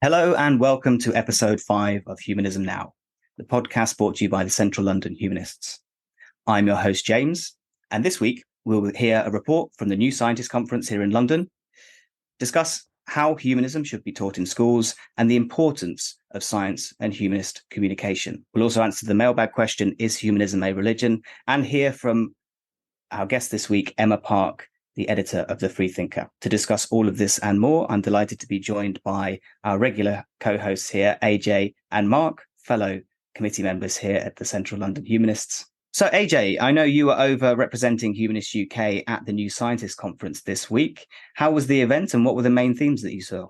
Hello and welcome to episode 5 of Humanism Now, the podcast brought to you by the Central London Humanists. I'm your host, James, and this week we'll hear a report from the New Scientist Conference here in London, discuss how humanism should be taught in schools and the importance of science and humanist communication. We'll also answer the mailbag question, is humanism a religion? And hear from our guest this week, Emma Park, the editor of the Freethinker. To discuss all of this and more, I'm delighted to be joined by our regular co-hosts here, AJ and Mark, fellow committee members here at the Central London Humanists. So AJ, I know you were over representing Humanist UK at the New Scientist Conference this week. How was the event and what were the main themes that you saw?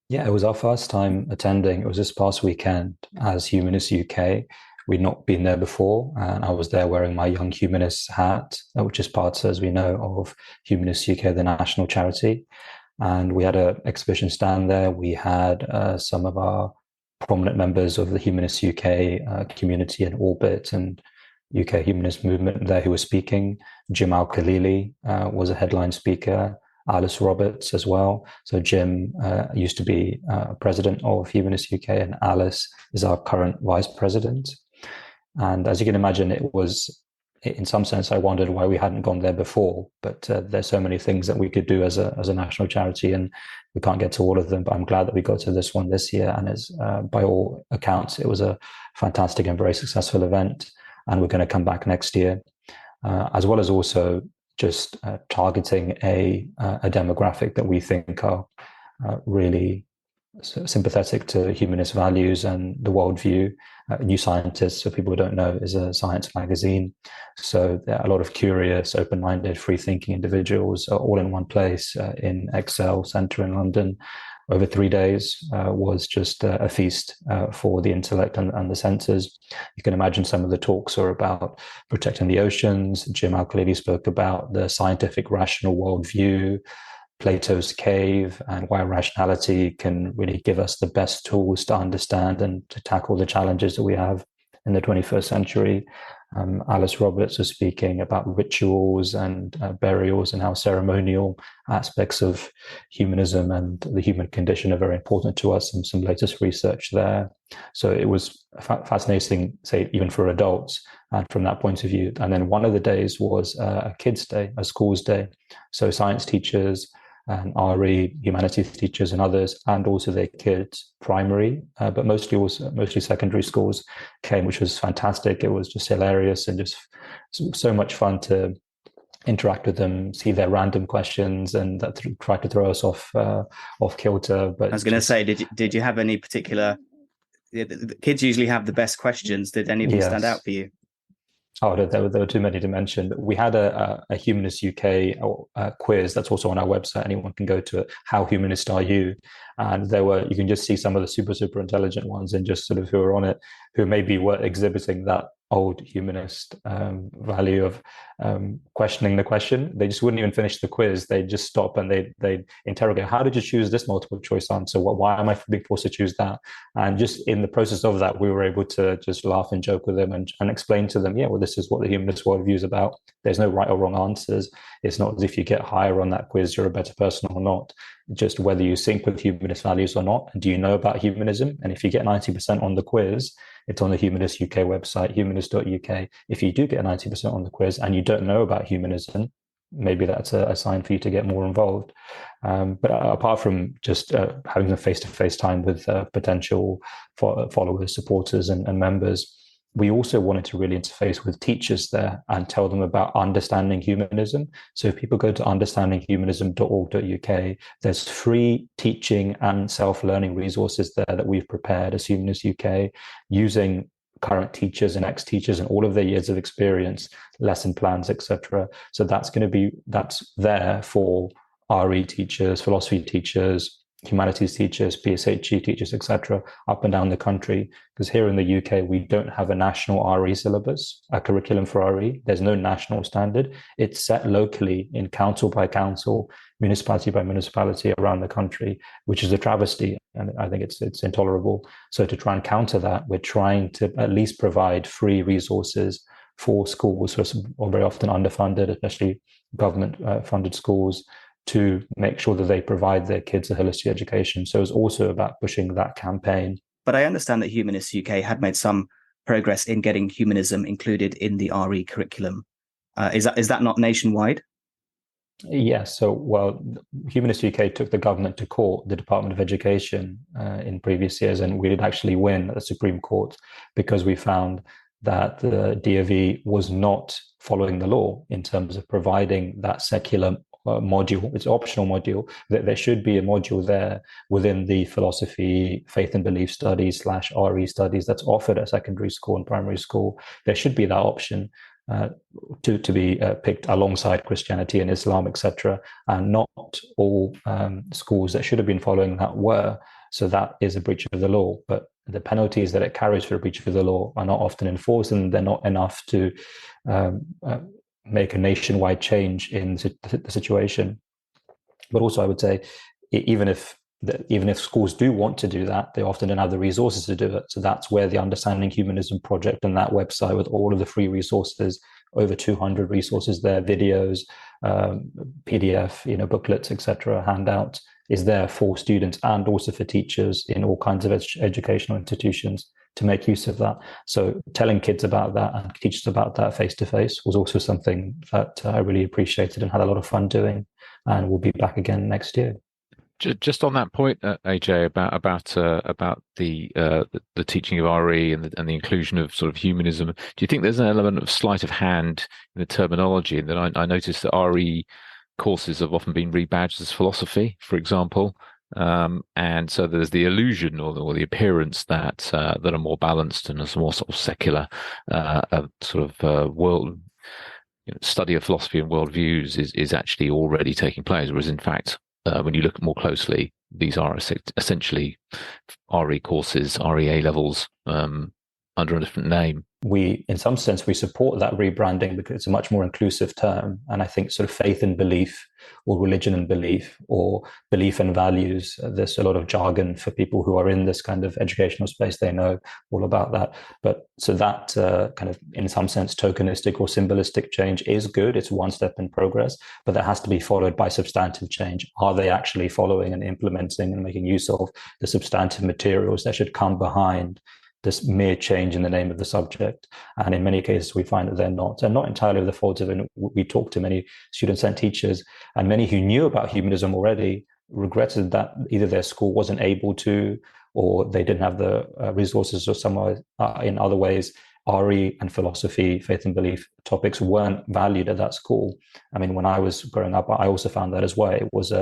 Yeah, it was our first time attending. It was this past weekend as Humanist UK. We'd not been there before, and I was there wearing my Young Humanist hat, which is part, as we know, of Humanist UK, the national charity. And we had an exhibition stand there. We had some of our prominent members of the Humanist UK community and Orbit and UK humanist movement there who were speaking. Jim Al-Khalili was a headline speaker. Alice Roberts as well. So Jim used to be president of Humanist UK, and Alice is our current vice president. And as you can imagine, it was, in some sense, I wondered why we hadn't gone there before. But there's so many things that we could do as a national charity, and we can't get to all of them. But I'm glad that we got to this one this year. And it's, by all accounts, it was a fantastic and very successful event. And we're going to come back next year, as well as also just targeting a demographic that we think are really sympathetic to humanist values and the worldview. New Scientists, for people who don't know, is a science magazine. So there are a lot of curious, open-minded, free-thinking individuals all in one place in Excel Centre in London. Over 3 days was just a feast for the intellect and the senses. You can imagine some of the talks are about protecting the oceans. Jim Al-Khalili spoke about the scientific rational worldview, Plato's cave, and why rationality can really give us the best tools to understand and to tackle the challenges that we have in the 21st century. Alice Roberts was speaking about rituals and burials and how ceremonial aspects of humanism and the human condition are very important to us, and some latest research there. So it was fascinating, say, even for adults, from that point of view. And then one of the days was a kids' day, a schools' day. So science teachers and RE, humanities teachers and others, and also their kids, primary, but mostly secondary schools came, which was fantastic. It was just hilarious and just so much fun to interact with them, see their random questions, and that try to throw us off kilter. But I was going to say, did you have any particular? The kids usually have the best questions. Did any of them stand out for you? Oh, there were too many to mention. We had a Humanist UK quiz that's also on our website. Anyone can go to it. How humanist are you? And you can just see some of the super intelligent ones and just sort of who are on it, who maybe were exhibiting that old humanist value of questioning the question. They just wouldn't even finish the quiz. They'd just stop and they'd interrogate, how did you choose this multiple choice answer? Why am I being forced to choose that? And just in the process of that, we were able to just laugh and joke with them and explain to them, yeah, well, this is what the humanist worldview is about. There's no right or wrong answers. It's not as if you get higher on that quiz, you're a better person or not. Just whether you sync with humanist values or not. And do you know about humanism? And if you get 90% on the quiz, it's on the Humanist UK website, humanist.uk. If you do get 90% on the quiz and you don't know about humanism, maybe that's a sign for you to get more involved. But apart from just having a face-to-face time with potential followers, supporters, and members, we also wanted to really interface with teachers there and tell them about understanding humanism. So if people go to understandinghumanism.org.uk, there's free teaching and self-learning resources there that we've prepared as Humanist UK using current teachers and ex-teachers and all of their years of experience, lesson plans, etc. So that's there for RE teachers, philosophy teachers, humanities teachers, PSHE teachers, etc., up and down the country. Because here in the UK, we don't have a national RE syllabus, a curriculum for RE. There's no national standard. It's set locally in council by council, municipality by municipality around the country, which is a travesty. And I think it's intolerable. So to try and counter that, we're trying to at least provide free resources for schools who are very often underfunded, especially government funded schools, to make sure that they provide their kids a holistic education. So it's also about pushing that campaign. But I understand that Humanist UK had made some progress in getting humanism included in the RE curriculum. Is that not nationwide? Yes. So, well, Humanist UK took the government to court, the Department of Education, in previous years, and we did actually win at the Supreme Court because we found that the DofE was not following the law in terms of providing that secular module. It's an optional module. That there should be a module there within the philosophy, faith and belief studies / RE studies that's offered at secondary school and primary school. There should be that option. To be picked alongside Christianity and Islam, etc., and not all schools that should have been following that were. So that is a breach of the law. But the penalties that it carries for a breach of the law are not often enforced, and they're not enough to make a nationwide change in the situation. But also, I would say, even if schools do want to do that, they often don't have the resources to do it. So that's where the Understanding Humanism project and that website with all of the free resources, over 200 resources there, videos, PDF, booklets, etc., handouts, is there for students and also for teachers in all kinds of educational institutions to make use of that. So telling kids about that and teachers about that face-to-face was also something that I really appreciated and had a lot of fun doing, and we'll be back again next year. Just on that point, AJ, about the teaching of RE and the inclusion of sort of humanism, do you think there's an element of sleight of hand in the terminology? And then I noticed that RE courses have often been rebadged as philosophy, for example, and so there's the illusion or the appearance that are more balanced and a more sort of secular world study of philosophy and worldviews is actually already taking place, whereas in fact, when you look more closely, these are essentially RE courses, RE A-levels, under a different name. We, in some sense, we support that rebranding because it's a much more inclusive term. And I think sort of faith and belief, or religion and belief, or belief and values, there's a lot of jargon for people who are in this kind of educational space. They know all about that. But so that kind of, in some sense, tokenistic or symbolistic change is good. It's one step in progress, but that has to be followed by substantive change. Are they actually following and implementing and making use of the substantive materials that should come behind this mere change in the name of the subject? And in many cases, we find that they're not, and not entirely of the fault of it. We talked to many students and teachers, and many who knew about humanism already regretted that either their school wasn't able to, or they didn't have the resources, or somewhere in other ways, RE and philosophy, faith and belief topics weren't valued at that school. I mean, when I was growing up, I also found that as well. It was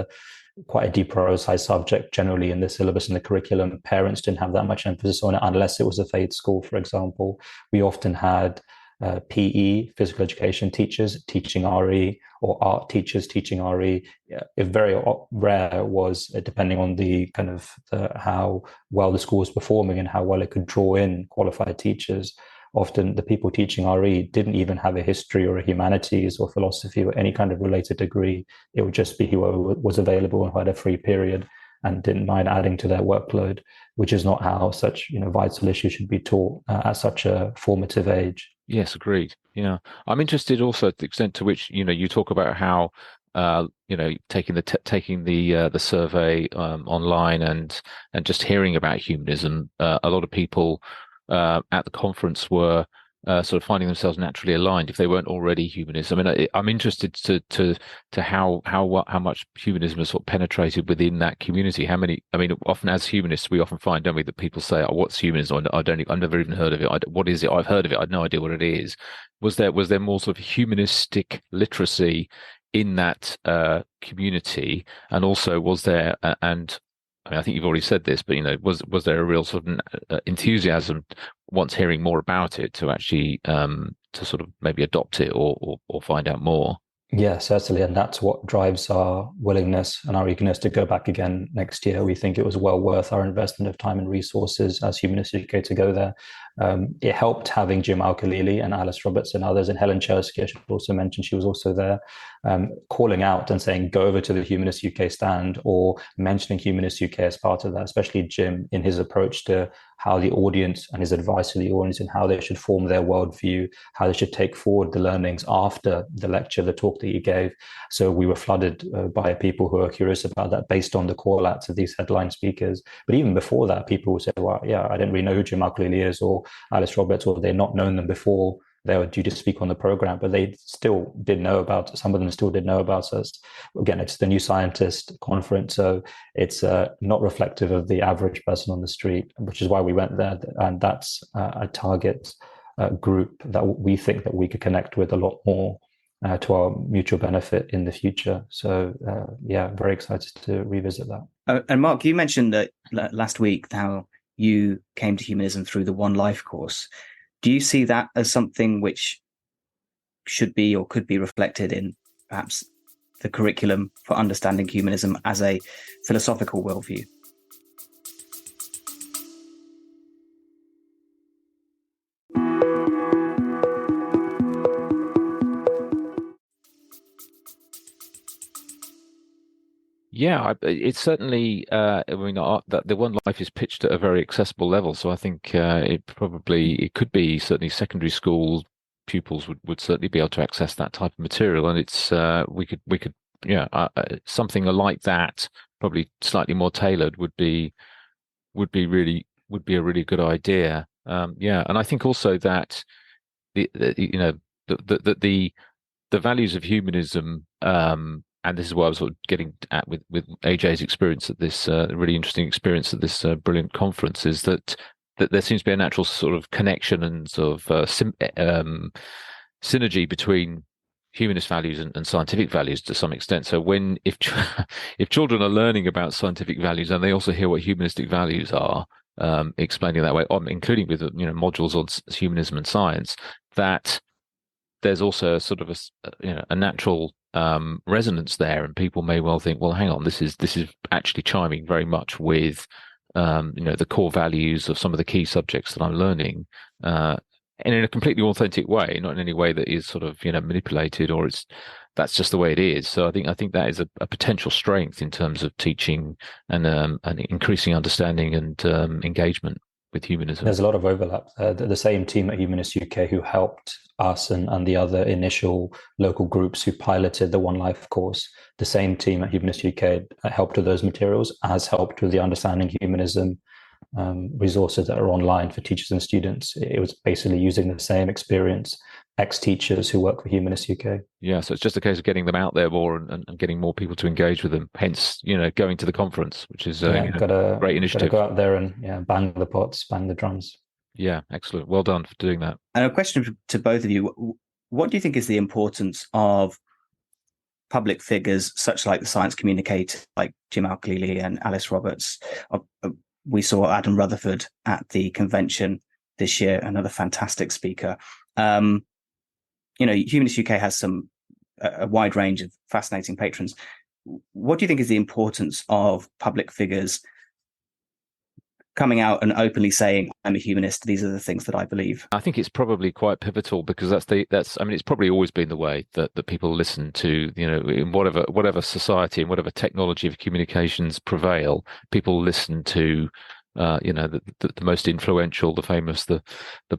quite a deprioritized subject generally in the syllabus and the curriculum. Parents didn't have that much emphasis on it unless it was a faith school, for example. We often had PE, physical education teachers teaching RE, or art teachers teaching RE. It very rare was, depending on the kind of how well the school was performing and how well it could draw in qualified teachers. Often the people teaching RE didn't even have a history or a humanities or philosophy or any kind of related degree. It would just be whoever was available and who had a free period and didn't mind adding to their workload, which is not how such vital issues should be taught at such a formative age. Yes, agreed. Yeah, I'm interested also at the extent to which you talk about how taking the survey online and just hearing about humanism. A lot of people at the conference were sort of finding themselves naturally aligned if they weren't already humanists. I mean, I'm interested to how much humanism has sort of penetrated within that community. How many? I mean, often as humanists, we often find, don't we, that people say, "Oh, what's humanism? I've never even heard of it. What is it? I've heard of it. I had no idea what it is." Was there more sort of humanistic literacy in that community, and also was there and I mean, I think you've already said this, but was there a real sort of enthusiasm once hearing more about it to actually to sort of maybe adopt it or find out more? Yeah, certainly. And that's what drives our willingness and our eagerness to go back again next year. We think it was well worth our investment of time and resources as Humanist UK to go there. It helped having Jim Al-Khalili and Alice Roberts and others, and Helen Chersky, I should also mention, she was also there, calling out and saying, go over to the Humanist UK stand, or mentioning Humanist UK as part of that, especially Jim in his approach to how the audience and his advice to the audience and how they should form their worldview, how they should take forward the learnings after the lecture, the talk that he gave. So we were flooded by people who are curious about that based on the call outs of these headline speakers. But even before that, people would say, well, yeah, I didn't really know who Jim Al-Khalili is or Alice Roberts, or they'd not known them before they were due to speak on the program, but they still did know about, some of them still did know about us. Again, it's the New Scientist conference, so it's not reflective of the average person on the street, which is why we went there. And that's a target group that we think that we could connect with a lot more to our mutual benefit in the future. So yeah, very excited to revisit that. And Mark, you mentioned that last week how you came to humanism through the One Life course. Do you see that as something which should be or could be reflected in perhaps the curriculum for understanding humanism as a philosophical worldview? Yeah, it's certainly. I mean, that the One Life is pitched at a very accessible level, so I think it could be certainly secondary school pupils would certainly be able to access that type of material, and it's we could something like that, probably slightly more tailored, would be a really good idea. And I think also that the values of humanism. And this is what I was sort of getting at with AJ's experience at this really interesting experience at this brilliant conference, is that there seems to be a natural sort of connection and sort of synergy between humanist values and scientific values to some extent. So if children are learning about scientific values and they also hear what humanistic values are, explaining that way, including with modules on humanism and science, that there's also a sort of a natural resonance there, and people may well think, well, hang on, this is actually chiming very much with the core values of some of the key subjects that I'm learning, and in a completely authentic way, not in any way that is sort of manipulated, or that's just the way it is. So I think that is a potential strength in terms of teaching and increasing understanding and engagement with humanism. There's a lot of overlap. The same team at Humanist UK who helped us and the other initial local groups who piloted the One Life course, the same team at Humanist UK helped with those materials, has helped with the Understanding Humanism resources that are online for teachers and students. It was basically using the same experience, ex-teachers who work for Humanist UK. Yeah, so it's just a case of getting them out there more and getting more people to engage with them. Hence, going to the conference, which is a great initiative. Go out there and bang the pots, bang the drums. Yeah, excellent. Well done for doing that. And a question to both of you: what do you think is the importance of public figures such like the science communicator, like Jim Al-Khalili and Alice Roberts? We saw Adam Rutherford at the convention this year, another fantastic speaker. Humanist UK has a wide range of fascinating patrons. What do you think is the importance of public figures coming out and openly saying, I'm a humanist, these are the things that I believe? I think it's probably quite pivotal, because it's probably always been the way that people listen to, in whatever society and whatever technology of communications prevail, people listen to the most influential, the famous, the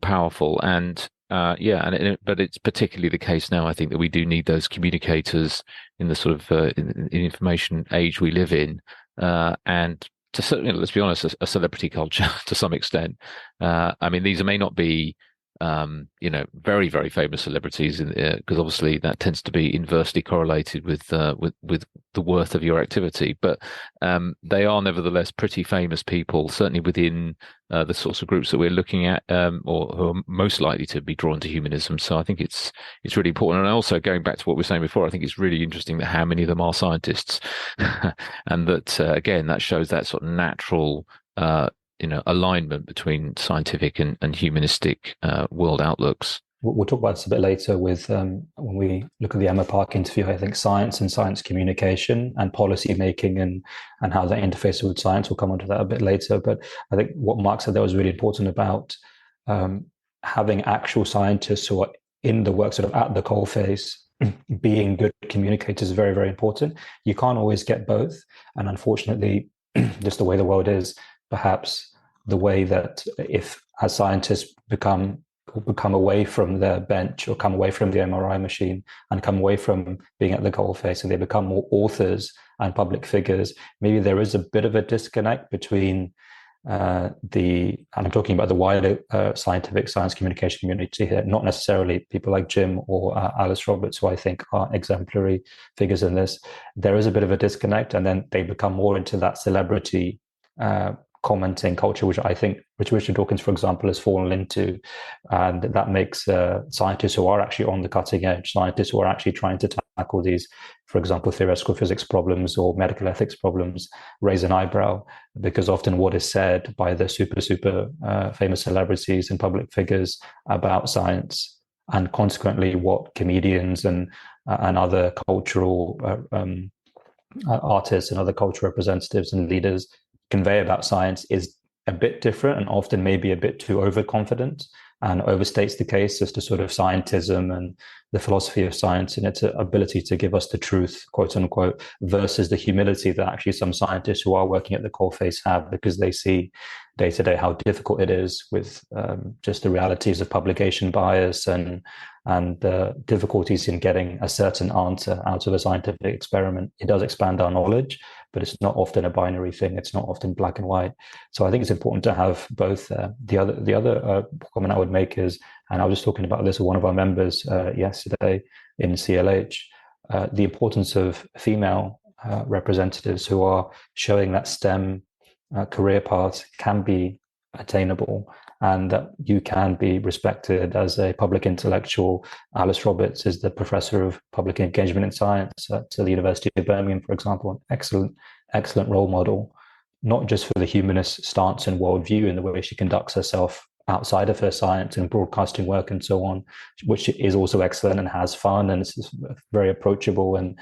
powerful, and but it's particularly the case now, I think, that we do need those communicators in the sort of in information age we live in, and to certainly, let's be honest, a celebrity culture to some extent. These may not be very, very famous celebrities, because obviously that tends to be inversely correlated with the worth of your activity. But they are nevertheless pretty famous people, certainly within the sorts of groups that we're looking at, or who are most likely to be drawn to humanism. So I think it's really important. And also, going back to what we were saying before, I think it's really interesting that how many of them are scientists, and that again, that shows that sort of natural alignment between scientific and humanistic world outlooks. We'll talk about this a bit later with when we look at the Emma Park interview. I think science and science communication and policy making and how that interfaces with science. We'll come on to that a bit later. But I think what Mark said there was really important about having actual scientists who are in the work, sort of at the coalface, being good communicators is very, very important. You can't always get both. And unfortunately, just the way the world is, perhaps the way that if as scientists become away from their bench or come away from the MRI machine and come away from being at the coalface and they become more authors and public figures, maybe there is a bit of a disconnect between and I'm talking about the wider scientific science communication community here, not necessarily people like Jim or Alice Roberts, who I think are exemplary figures in this. There is a bit of a disconnect, and then they become more into that celebrity commenting culture, which I think Richard Dawkins, for example, has fallen into. And that makes scientists who are actually on the cutting edge, scientists who are actually trying to tackle these, for example, theoretical physics problems or medical ethics problems, raise an eyebrow, because often what is said by the super famous celebrities and public figures about science, and consequently what comedians and other cultural artists and other cultural representatives and leaders convey about science is a bit different and often maybe a bit too overconfident and overstates the case as to sort of scientism and the philosophy of science and its ability to give us the truth, quote unquote, versus the humility that actually some scientists who are working at the coalface have, because they see day to day how difficult it is with just the realities of publication bias and difficulties in getting a certain answer out of a scientific experiment. It does expand our knowledge, but it's not often a binary thing. It's not often black and white. So I think it's important to have both. The other comment I would make is, and I was just talking about this with one of our members yesterday in CLH, the importance of female representatives who are showing that STEM career path can be attainable and that you can be respected as a public intellectual. Alice Roberts is the professor of public engagement in science at the University of Birmingham, for example, an excellent role model, not just for the humanist stance and worldview and the way she conducts herself outside of her science and broadcasting work and so on, which is also excellent and has fun and is a very approachable and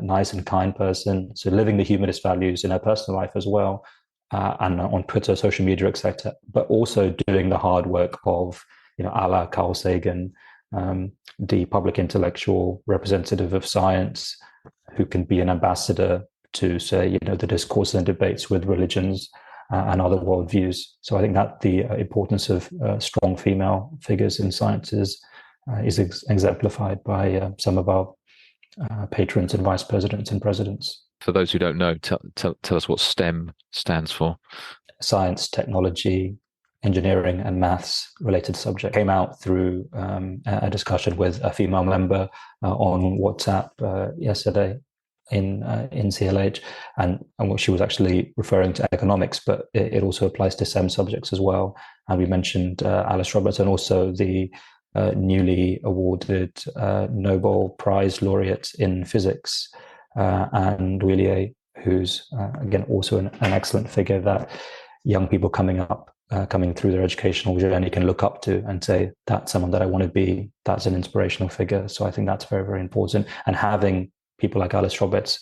nice and kind person. So living the humanist values in her personal life as well, and on Twitter, social media, etc., but also doing the hard work of, a la Carl Sagan, the public intellectual representative of science who can be an ambassador to, say, the discourse and debates with religions and other worldviews. So I think that the importance of strong female figures in science is exemplified by some of our patrons and vice presidents and presidents. For those who don't know, tell us what STEM stands for. Science, technology, engineering, and maths related subject. Came out through a discussion with a female member on WhatsApp yesterday in CLH, and what she was actually referring to economics, but it also applies to STEM subjects as well. And we mentioned Alice Roberts and also the newly awarded Nobel Prize laureate in physics, and Willier, who's again also an excellent figure that young people coming through their educational journey can look up to and say, that's someone that I want to be, that's an inspirational figure. So I think that's very, very important. And having people like Alice Roberts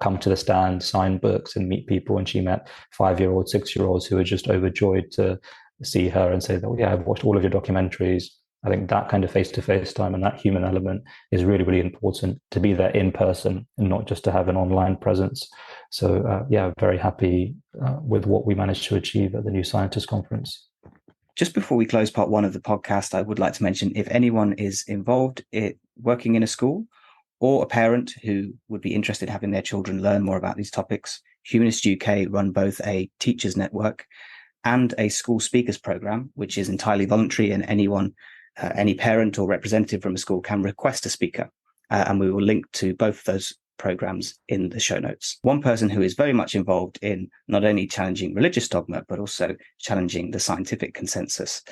come to the stand, sign books and meet people, and she met 5-year-olds, 6-year-olds who were just overjoyed to see her and say, oh yeah, I've watched all of your documentaries. I think that kind of face-to-face time and that human element is really, really important, to be there in person and not just to have an online presence. So very happy with what we managed to achieve at the New Scientist Conference. Just before we close part one of the podcast, I would like to mention, if anyone is involved in working in a school or a parent who would be interested in having their children learn more about these topics, Humanist UK run both a teachers network and a school speakers program, which is entirely voluntary, and any parent or representative from a school can request a speaker. And we will link to both of those programs in the show notes. One person who is very much involved in not only challenging religious dogma, but also challenging the scientific consensus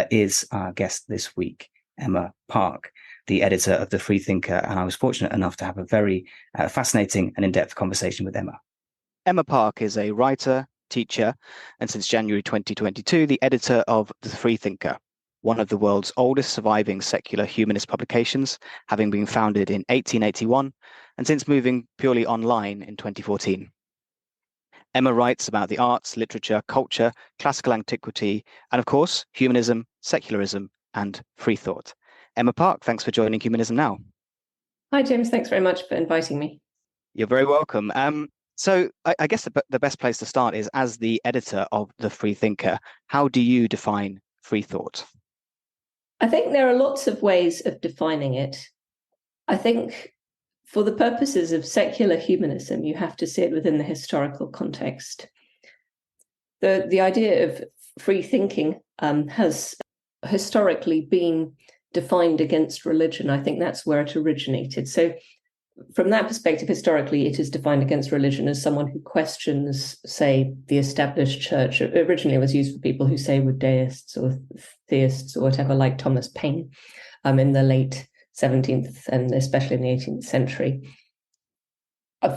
is our guest this week, Emma Park, the editor of the Freethinker. And I was fortunate enough to have a very fascinating and in-depth conversation with Emma. Emma Park is a writer, teacher, and since January 2022, the editor of the Freethinker, one of the world's oldest surviving secular humanist publications, having been founded in 1881 and since moving purely online in 2014. Emma writes about the arts, literature, culture, classical antiquity, and of course, humanism secularism, and free thought. Emma Park, thanks for joining Humanism Now. Hi, James. Thanks very much for inviting me. You're very welcome. So I guess the best place to start is, as the editor of The Freethinker, how do you define free thought? I think there are lots of ways of defining it. I think for the purposes of secular humanism, you have to see it within the historical context. The idea of free thinking has historically been defined against religion. I think that's where it originated. So from that perspective, historically, it is defined against religion as someone who questions, say, the established church. Originally, it was used for people who, say, were deists or theists or whatever, like Thomas Paine in the late 17th and especially in the 18th century.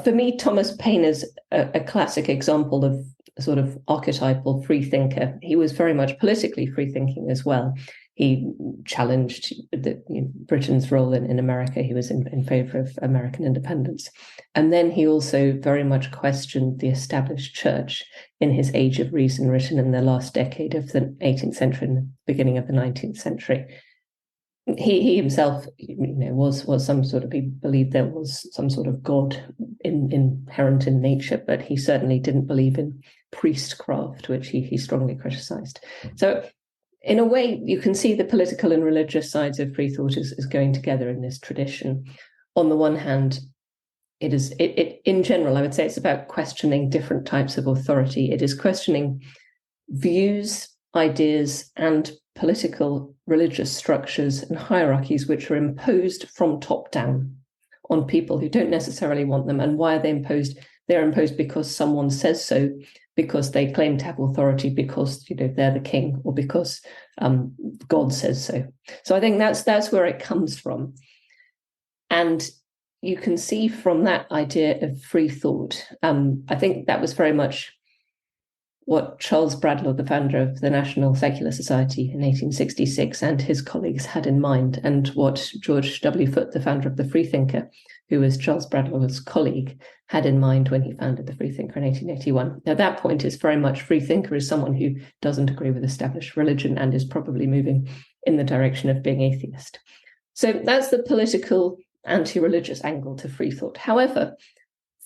For me, Thomas Paine is a classic example of a sort of archetypal free thinker. He was very much politically free thinking as well. He challenged Britain's role in America. He was in favor of American independence. And then he also very much questioned the established church in his Age of Reason, written in the last decade of the 18th century and the beginning of the 19th century. He himself, was some sort of, he believed there was some sort of God inherent in nature, but he certainly didn't believe in priestcraft, which he strongly criticized. So in a way, you can see the political and religious sides of free thought is going together in this tradition. On the one hand, it in general, I would say it's about questioning different types of authority. It is questioning views, ideas, and political religious structures and hierarchies which are imposed from top down on people who don't necessarily want them. And why are they imposed? They're imposed because someone says so, because they claim to have authority, because they're the king, or because God says so. So I think that's where it comes from. And you can see from that idea of free thought, I think that was very much what Charles Bradlaugh, the founder of the National Secular Society in 1866, and his colleagues had in mind, and what George W. Foote, the founder of the Freethinker, who was Charles Bradlaugh's colleague, had in mind when he founded the Freethinker in 1881. Now, that point is very much Freethinker is someone who doesn't agree with established religion and is probably moving in the direction of being atheist. So that's the political anti-religious angle to free thought. However,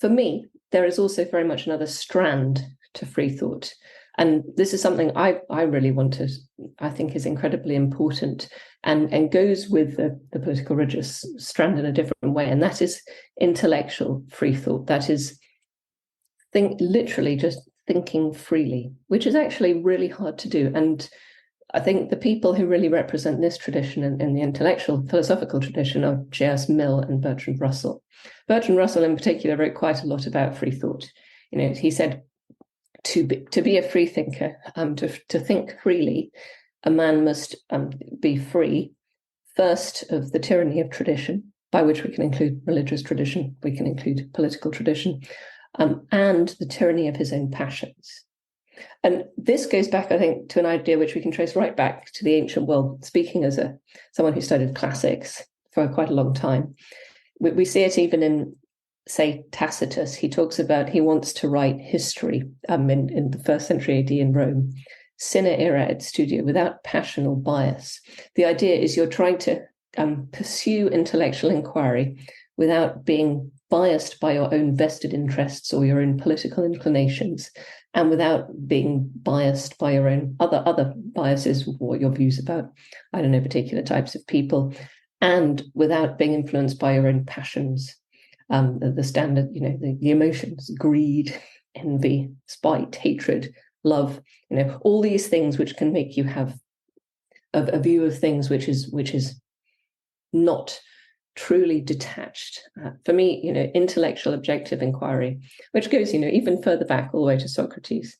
for me, there is also very much another strand to free thought. And this is something I really I think is incredibly important and goes with the political religious strand in a different way. And that is intellectual free thought. That is literally just thinking freely, which is actually really hard to do. And I think the people who really represent this tradition in the intellectual philosophical tradition are J.S. Mill and Bertrand Russell. Bertrand Russell in particular wrote quite a lot about free thought. He said, to be a free thinker, to think freely, a man must be free, first, of the tyranny of tradition, by which we can include religious tradition, we can include political tradition, and the tyranny of his own passions. And this goes back, I think, to an idea which we can trace right back to the ancient world. Speaking as someone who studied classics for quite a long time, we see it even in, say, Tacitus. He talks about he wants to write history in the 1st century AD in Rome, sine ira et studio, without passion or bias. The idea is you're trying to pursue intellectual inquiry without being biased by your own vested interests or your own political inclinations, and without being biased by your own other biases or your views about, particular types of people, and without being influenced by your own passions. The standard, the emotions, greed, envy, spite, hatred, love, all these things which can make you have a view of things which is not truly detached. For me, intellectual objective inquiry, which goes, even further back all the way to Socrates,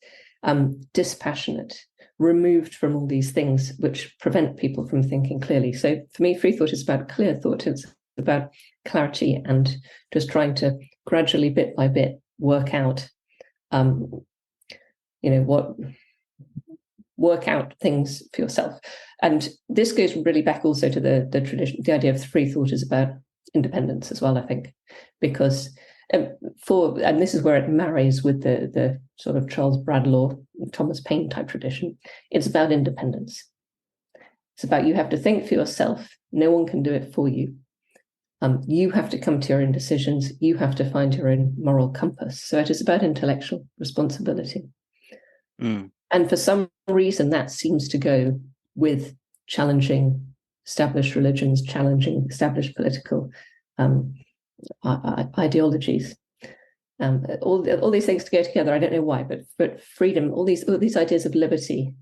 dispassionate, removed from all these things which prevent people from thinking clearly. So for me, free thought is about clear thought. It's about clarity and just trying to gradually, bit by bit, work out, work out things for yourself. And this goes really back also to the tradition. The idea of free thought is about independence as well, I think, because and this is where it marries with the sort of Charles Bradlaugh, Thomas Paine type tradition. It's about independence. It's about you have to think for yourself. No one can do it for you. You have to come to your own decisions. You have to find your own moral compass. So it is about intellectual responsibility. Mm. And for some reason, that seems to go with challenging established religions, challenging established political ideologies. All these things to go together. I don't know why, but freedom, all these ideas of liberty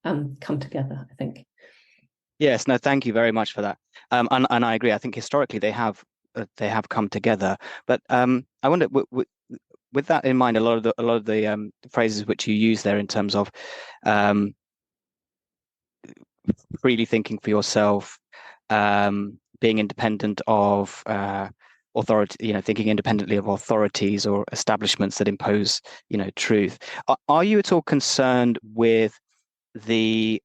come together, I think. Yes, no, thank you very much for that. And I agree. I think historically they have come together. But I wonder, with that in mind, a lot of the phrases which you use there in terms of freely thinking for yourself, being independent of authority, thinking independently of authorities or establishments that impose, truth. Are you at all concerned with the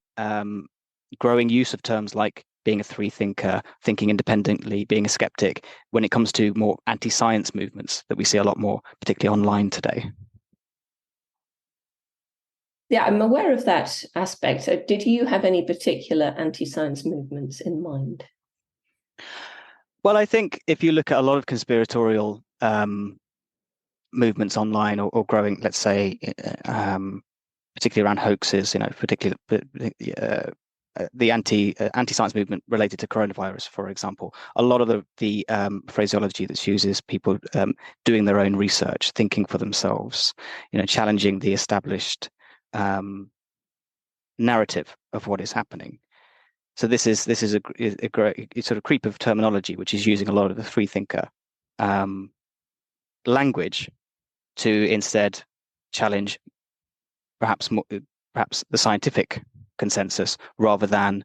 growing use of terms like being a freethinker, thinking independently, being a skeptic, when it comes to more anti-science movements that we see a lot more, particularly online today? Yeah, I'm aware of that aspect. So did you have any particular anti-science movements in mind? Well, I think if you look at a lot of conspiratorial movements online or growing, let's say, particularly around hoaxes, particularly the anti-science movement related to coronavirus, for example, a lot of the phraseology that's used is people doing their own research, thinking for themselves, challenging the established narrative of what is happening. So this is a sort of creep of terminology, which is using a lot of the freethinker language to instead challenge perhaps the scientific consensus rather than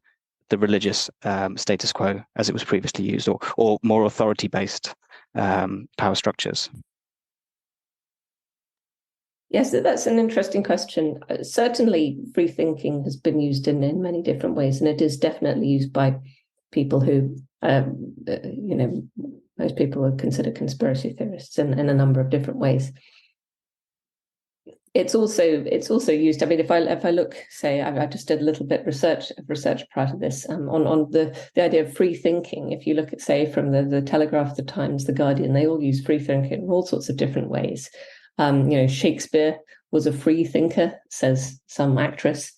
the religious status quo as it was previously used, or more authority-based power structures. Yes, that's an interesting question. Certainly, free thinking has been used in many different ways, and it is definitely used by people who, most people would consider conspiracy theorists in a number of different ways. It's also used. I mean, if I look, say, I just did a little bit of research prior to this on the idea of free thinking. If you look at, say, from the Telegraph, the Times, the Guardian, they all use free thinking in all sorts of different ways. Shakespeare was a free thinker, says some actress.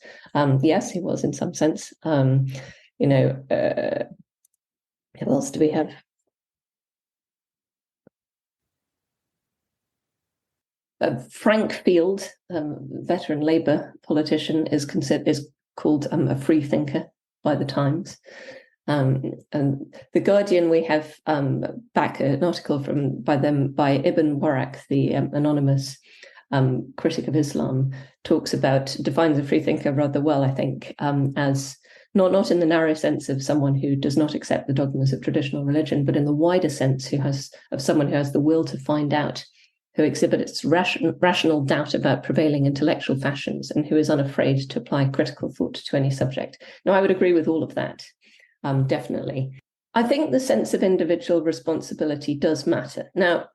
Yes, he was in some sense. Who else do we have? Frank Field, veteran Labour politician, is called a free thinker by the Times. And the Guardian, we have back an article by Ibn Warraq, the anonymous critic of Islam, defines a freethinker rather well, I think, as not in the narrow sense of someone who does not accept the dogmas of traditional religion, but in the wider sense of someone who has the will to find out, who exhibits rational doubt about prevailing intellectual fashions, and who is unafraid to apply critical thought to any subject. Now, I would agree with all of that. Definitely. I think the sense of individual responsibility does matter. Now,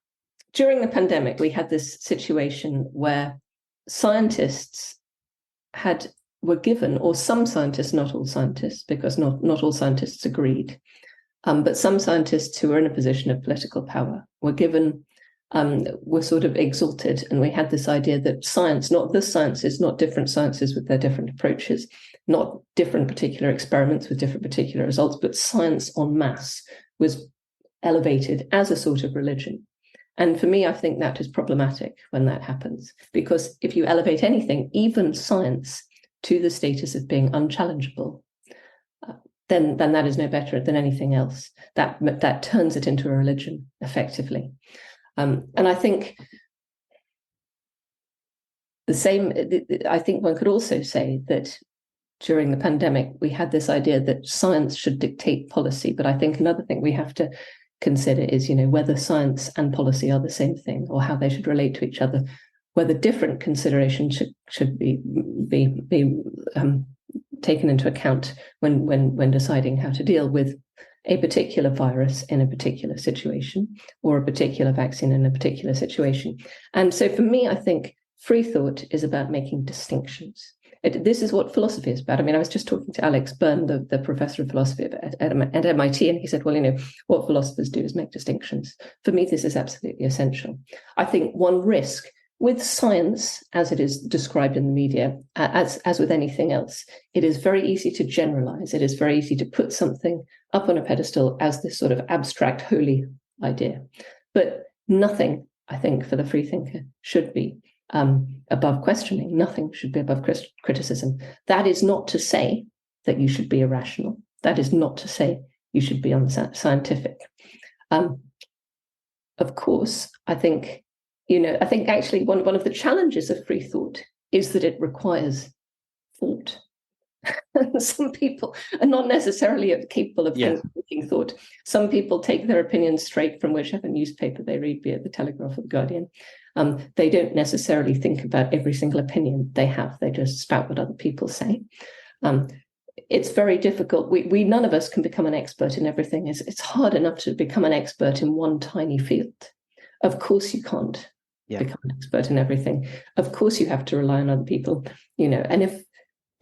during the pandemic, we had this situation where scientists were given, or some scientists, not all scientists, because not all scientists agreed, but some scientists who were in a position of political power were given, were sort of exalted. And we had this idea that science, not the sciences, not different sciences with their different approaches, not different particular experiments with different particular results, but science en masse was elevated as a sort of religion. And for me, I think that is problematic when that happens, because if you elevate anything, even science, to the status of being unchallengeable, then that is no better than anything else. That turns it into a religion, effectively. And I think I think one could also say that during the pandemic, we had this idea that science should dictate policy. But I think another thing we have to consider is, whether science and policy are the same thing, or how they should relate to each other, whether different considerations should be taken into account when deciding how to deal with a particular virus in a particular situation, or a particular vaccine in a particular situation. And so for me, I think free thought is about making distinctions. This is what philosophy is about. I mean, I was just talking to Alex Byrne, the professor of philosophy at MIT, and he said, well, what philosophers do is make distinctions. For me, this is absolutely essential. I think one risk with science, as it is described in the media, as with anything else, it is very easy to generalize. It is very easy to put something up on a pedestal as this sort of abstract, holy idea. But nothing, I think, for the freethinker should be above questioning. Nothing should be above criticism. That is not to say that you should be irrational. That is not to say you should be unscientific. Of course, I think actually one of the challenges of free thought is that it requires thought. Some people are not necessarily capable of thinking thought. Some people take their opinions straight from whichever newspaper they read, be it the Telegraph or the Guardian. They don't necessarily think about every single opinion they have. They just spout what other people say. It's very difficult. We none of us can become an expert in everything. It's hard enough to become an expert in one tiny field. Of course you can't become an expert in everything. Of course you have to rely on other people, and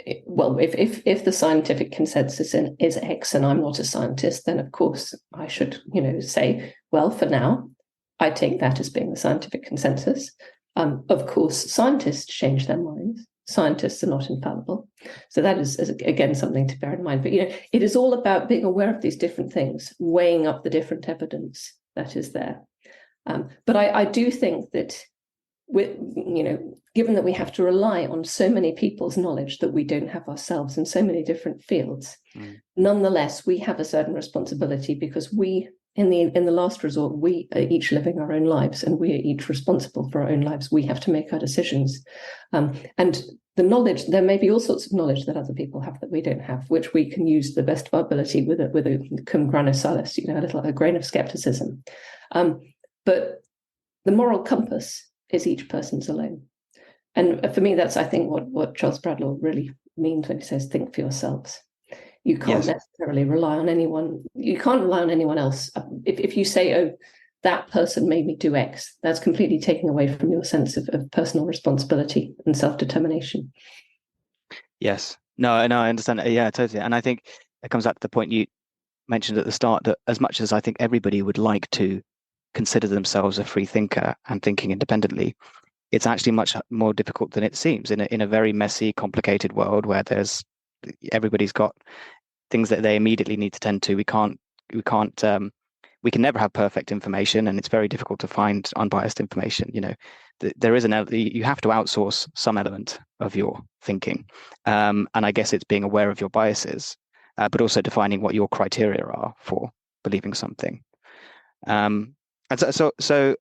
if the scientific consensus is X and I'm not a scientist, then of course I should, say, well, for now, I take that as being the scientific consensus. Of course, scientists change their minds. Scientists are not infallible. So that is again, something to bear in mind. But, it is all about being aware of these different things, weighing up the different evidence that is there. But I do think that, given that we have to rely on so many people's knowledge that we don't have ourselves in so many different fields, nonetheless, we have a certain responsibility because we, in the last resort, we are each living our own lives and we are each responsible for our own lives. We have to make our decisions. And the knowledge, there may be all sorts of knowledge that other people have that we don't have, which we can use the best of our ability with a cum grano salis, a grain of skepticism. But the moral compass is each person's alone. And for me, that's, I think, what Charles Bradlaugh really means when he says, think for yourselves. You can't necessarily rely on anyone. You can't rely on anyone else. If you say, oh, that person made me do X, that's completely taking away from your sense of personal responsibility and self-determination. Yes. No, I understand. Yeah, totally. And I think it comes back to the point you mentioned at the start, that as much as I think everybody would like to consider themselves a free thinker and thinking independently, it's actually much more difficult than it seems in a very messy, complicated world where everybody's got things that they immediately need to tend to. We can never have perfect information, and it's very difficult to find unbiased information. There is you have to outsource some element of your thinking, and I guess it's being aware of your biases, but also defining what your criteria are for believing something. And so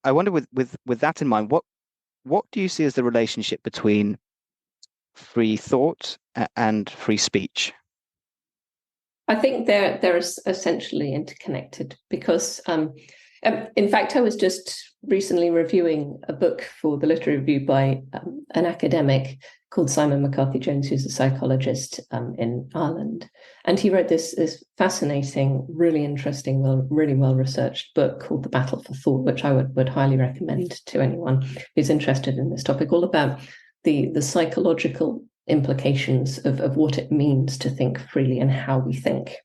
I wonder, with that in mind, what do you see as the relationship between free thought and free speech? I think they're essentially interconnected because, in fact, I was just recently reviewing a book for the literary review by an academic called Simon McCarthy-Jones, who's a psychologist in Ireland. And he wrote this fascinating, really interesting, really well-researched book called The Battle for Thought, which I would highly recommend to anyone who's interested in this topic, all about the psychological implications of what it means to think freely and how we think,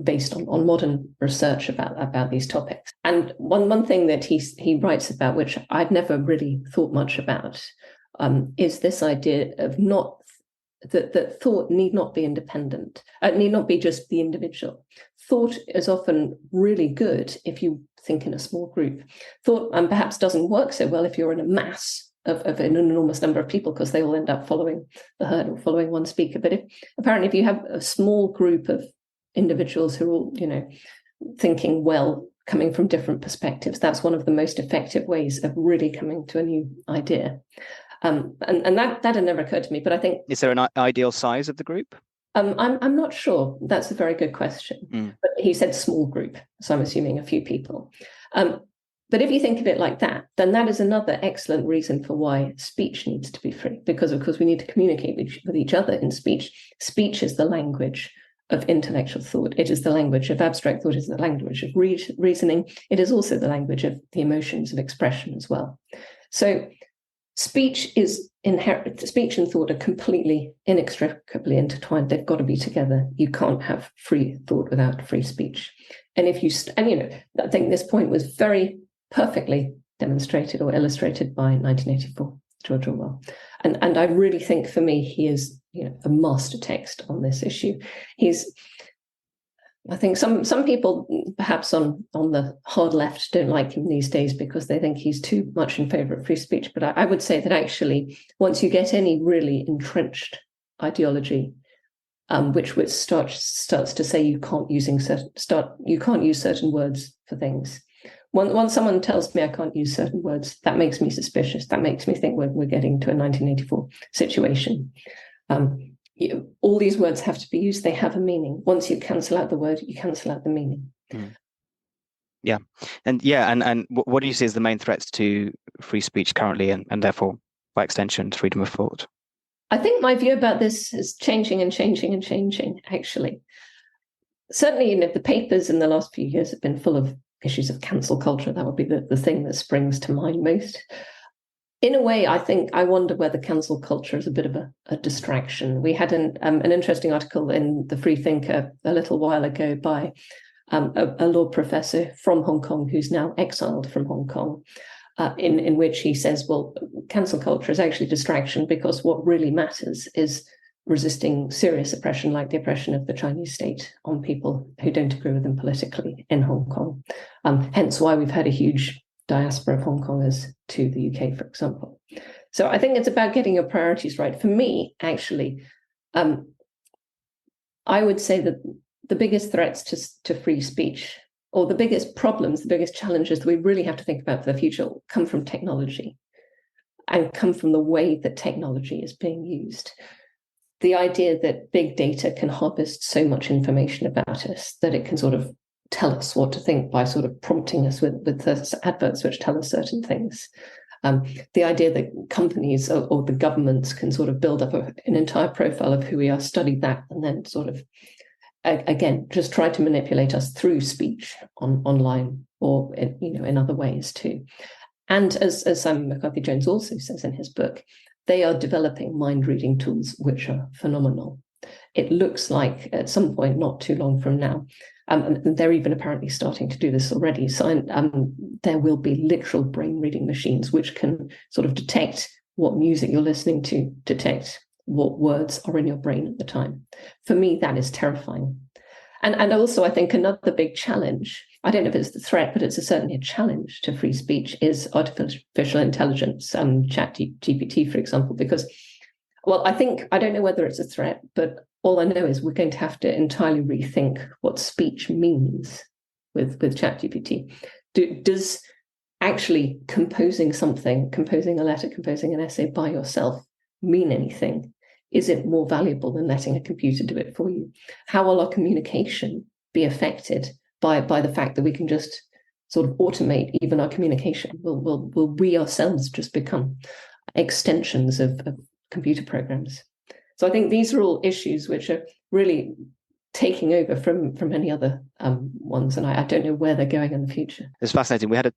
based on modern research about these topics. And one thing that he writes about, which I'd never really thought much about, is this idea of that thought need not be independent, need not be just the individual. Thought is often really good if you think in a small group. Thought perhaps doesn't work so well if you're in a mass of an enormous number of people, because they all end up following the herd or following one speaker. But if you have a small group of individuals who are all, thinking well, coming from different perspectives, that's one of the most effective ways of really coming to a new idea. And that had never occurred to me, but I think... Is there an ideal size of the group? I'm not sure. That's a very good question. But he said small group, so I'm assuming a few people. But if you think of it like that, then that is another excellent reason for why speech needs to be free, because, of course, we need to communicate with each other in speech. Speech is the language of intellectual thought. It is the language of abstract thought. It is the language of reasoning. It is also the language of the emotions of expression as well. So speech and thought are completely inextricably intertwined. They've got to be together. You can't have free thought without free speech. And I think this point was very perfectly demonstrated or illustrated by 1984, George Orwell. And I really think, for me, he is a master text on this issue. I think some people, perhaps on the hard left, don't like him these days because they think he's too much in favor of free speech. But I would say that actually, once you get any really entrenched ideology, which starts to say you can't use certain words for things. Once someone tells me I can't use certain words, that makes me suspicious. That makes me think we're getting to a 1984 situation. All these words have to be used. They have a meaning. Once you cancel out the word, you cancel out the meaning. Yeah. And what do you see as the main threats to free speech currently, and therefore, by extension, to freedom of thought? I think my view about this is changing, actually. Certainly, the papers in the last few years have been full of issues of cancel culture. That would be the thing that springs to mind most. In a way, I wonder whether cancel culture is a bit of a distraction. We had an interesting article in the Freethinker a little while ago by a law professor from Hong Kong who's now exiled from Hong Kong, in which he says, well, cancel culture is actually distraction because what really matters is resisting serious oppression, like the oppression of the Chinese state on people who don't agree with them politically in Hong Kong. Hence why we've had a huge diaspora of Hong Kongers to the UK, for example. So I think it's about getting your priorities right. For me, actually, I would say that the biggest threats to free speech, or the biggest problems, the biggest challenges that we really have to think about for the future, come from technology and come from the way that technology is being used. The idea that big data can harvest so much information about us that it can sort of tell us what to think by sort of prompting us with adverts which tell us certain things. The idea that companies or the governments can sort of build up an entire profile of who we are, study that, and then sort of, again, just try to manipulate us through speech online or in other ways too. And as Simon McCarthy-Jones also says in his book, they are developing mind-reading tools which are phenomenal. It looks like at some point, not too long from now, and they're even apparently starting to do this already, so there will be literal brain-reading machines which can sort of detect what music you're listening to, detect what words are in your brain at the time. For me, that is terrifying. And also, I think another big challenge, I don't know if it's the threat, but it's certainly a challenge to free speech, is artificial intelligence, ChatGPT, for example, because, well, I don't know whether it's a threat, but all I know is we're going to have to entirely rethink what speech means with ChatGPT. Does actually composing a letter, composing an essay by yourself mean anything? Is it more valuable than letting a computer do it for you? How will our communication be affected by the fact that we can just sort of automate even our communication? Will we ourselves just become extensions of computer programs? So I think these are all issues which are really taking over from many other ones, and I don't know where they're going in the future. It's fascinating. We had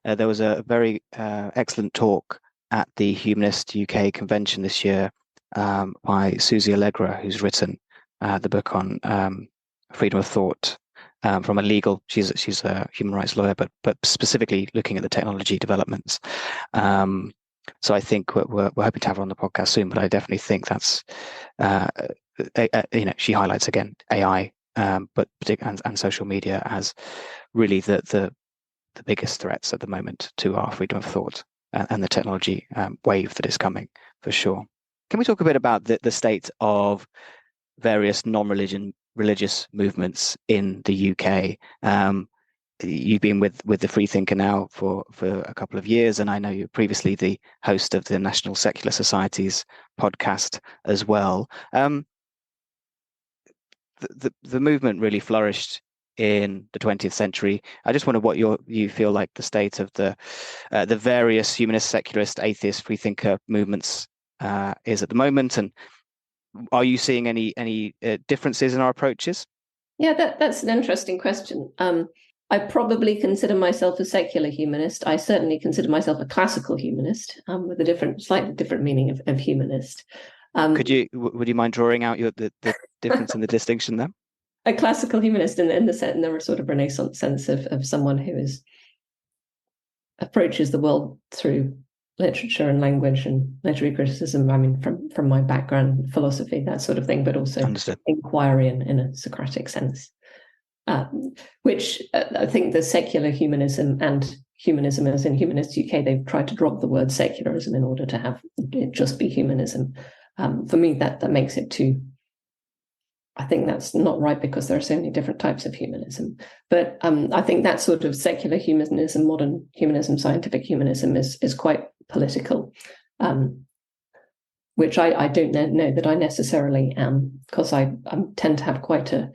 there was a very excellent talk at the Humanist UK convention this year by Susie Allegra, who's written the book on freedom of thought from a legal. She's a human rights lawyer, but specifically looking at the technology developments. So I think we're hoping to have her on the podcast soon. But I definitely think that's she highlights again AI, but and social media as really the biggest threats at the moment to our freedom of thought and the technology wave that is coming for sure. Can we talk a bit about the state of various non-religious movements in the UK? You've been with the Freethinker now for a couple of years, and I know you're previously the host of the National Secular Society's podcast as well. The movement really flourished in the 20th century. I just wonder what you feel like the state of the various humanist, secularist, atheist, freethinker movements is at the moment, and are you seeing any differences in our approaches? Yeah, that's an interesting question. I probably consider myself a secular humanist. I certainly consider myself a classical humanist, with a slightly different meaning of humanist. Would you mind drawing out the difference in the distinction there? A classical humanist in the sort of Renaissance sense of someone who approaches the world through literature and language and literary criticism. I mean, from my background, philosophy, that sort of thing, but also Understood. Inquiry in a Socratic sense. Which I think the secular humanism and humanism, as in Humanist UK, they've tried to drop the word secularism in order to have it just be humanism. For me, that makes it too. I think that's not right because there are so many different types of humanism. But I think that sort of secular humanism, modern humanism, scientific humanism is quite political, which I don't know that I necessarily am, because I tend to have quite a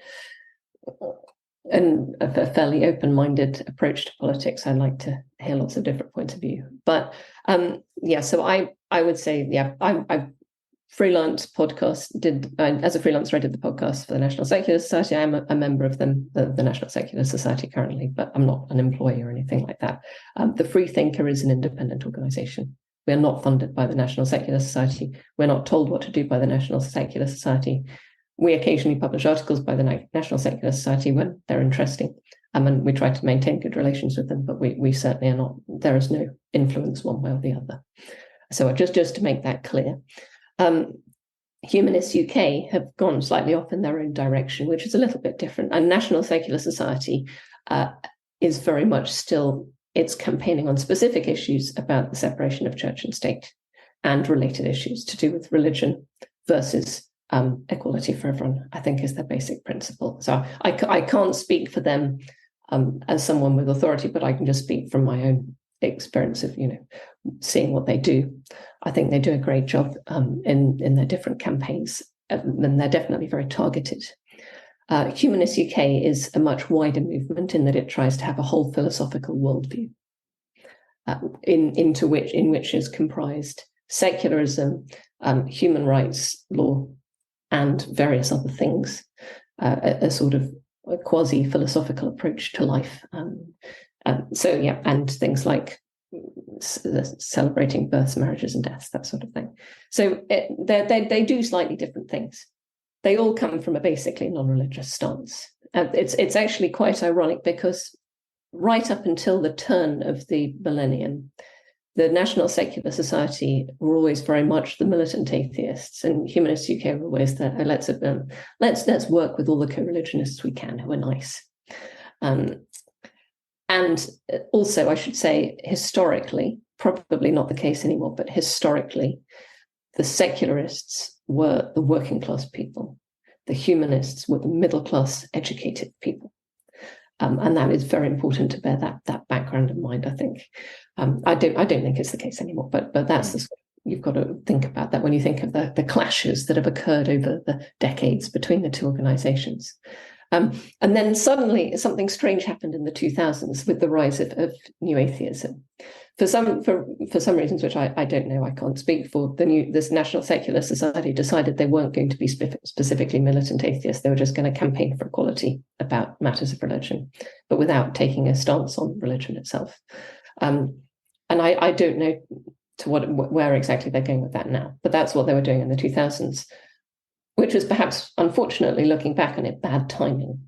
fairly open-minded approach to politics. I like to hear lots of different points of view. But so I would say, I freelance podcast as a freelancer, I did the podcast for the National Secular Society. I'm a member of them, the National Secular Society currently, but I'm not an employee or anything like that. The Freethinker is an independent organization. We are not funded by the National Secular Society. We're not told what to do by the National Secular Society. We occasionally publish articles by the National Secular Society when they're interesting, and we try to maintain good relations with them, but we certainly are not, there is no influence one way or the other. So just to make that clear, Humanist UK have gone slightly off in their own direction, which is a little bit different. And National Secular Society is very much still, it's campaigning on specific issues about the separation of church and state and related issues to do with religion versus equality for everyone, I think, is their basic principle. So I can't speak for them as someone with authority, but I can just speak from my own experience of, seeing what they do. I think they do a great job in their different campaigns, and they're definitely very targeted. Humanist UK is a much wider movement in that it tries to have a whole philosophical worldview in which is comprised secularism, human rights law, and various other things, a sort of a quasi-philosophical approach to life. And things like celebrating births, marriages, and deaths, that sort of thing. So they do slightly different things. They all come from a basically non-religious stance. It's actually quite ironic because right up until the turn of the millennium, the National Secular Society were always very much the militant atheists, and Humanist UK were always the let's work with all the co-religionists we can who are nice. And also, I should say, historically, probably not the case anymore, but historically, the secularists were the working class people. The humanists were the middle class educated people. And that is very important to bear that background in mind, I think. I don't think it's the case anymore, but that's you've got to think about that when you think of the clashes that have occurred over the decades between the two organizations. And then suddenly something strange happened in the 2000s with the rise of new atheism. For some reasons, which I don't know, I can't speak for, this National Secular Society decided they weren't going to be specifically militant atheists. They were just going to campaign for equality about matters of religion, but without taking a stance on religion itself. And I don't know to where exactly they're going with that now, but that's what they were doing in the 2000s, which was perhaps, unfortunately, looking back on it, bad timing,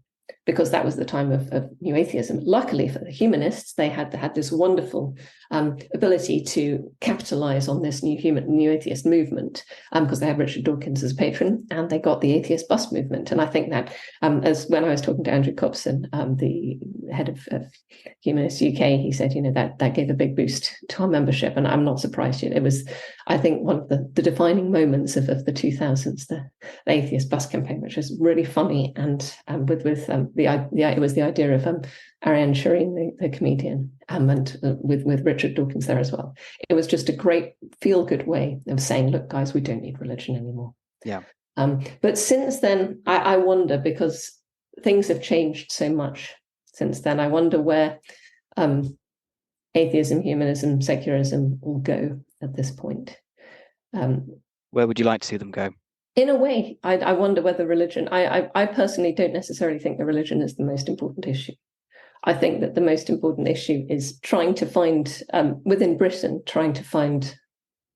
because that was the time of new atheism. Luckily for the humanists, they had this wonderful ability to capitalize on this new atheist movement, because they had Richard Dawkins as a patron, and they got the atheist bus movement. And I think that, as when I was talking to Andrew Cobson, the head of Humanist UK, he said, that gave a big boost to our membership, and I'm not surprised. It was, I think, one of the defining moments of the 2000s, the atheist bus campaign, which was really funny, and it was the idea of Ariane Shireen, the comedian, and with Richard Dawkins there as well. It was just a great feel-good way of saying, look, guys, we don't need religion anymore. Yeah. But since then, I wonder, because things have changed so much since then, I wonder where atheism, humanism, secularism will go at this point. Where would you like to see them go? In a way, I wonder whether religion, I personally don't necessarily think that religion is the most important issue. I think that the most important issue is trying to find, within Britain, trying to find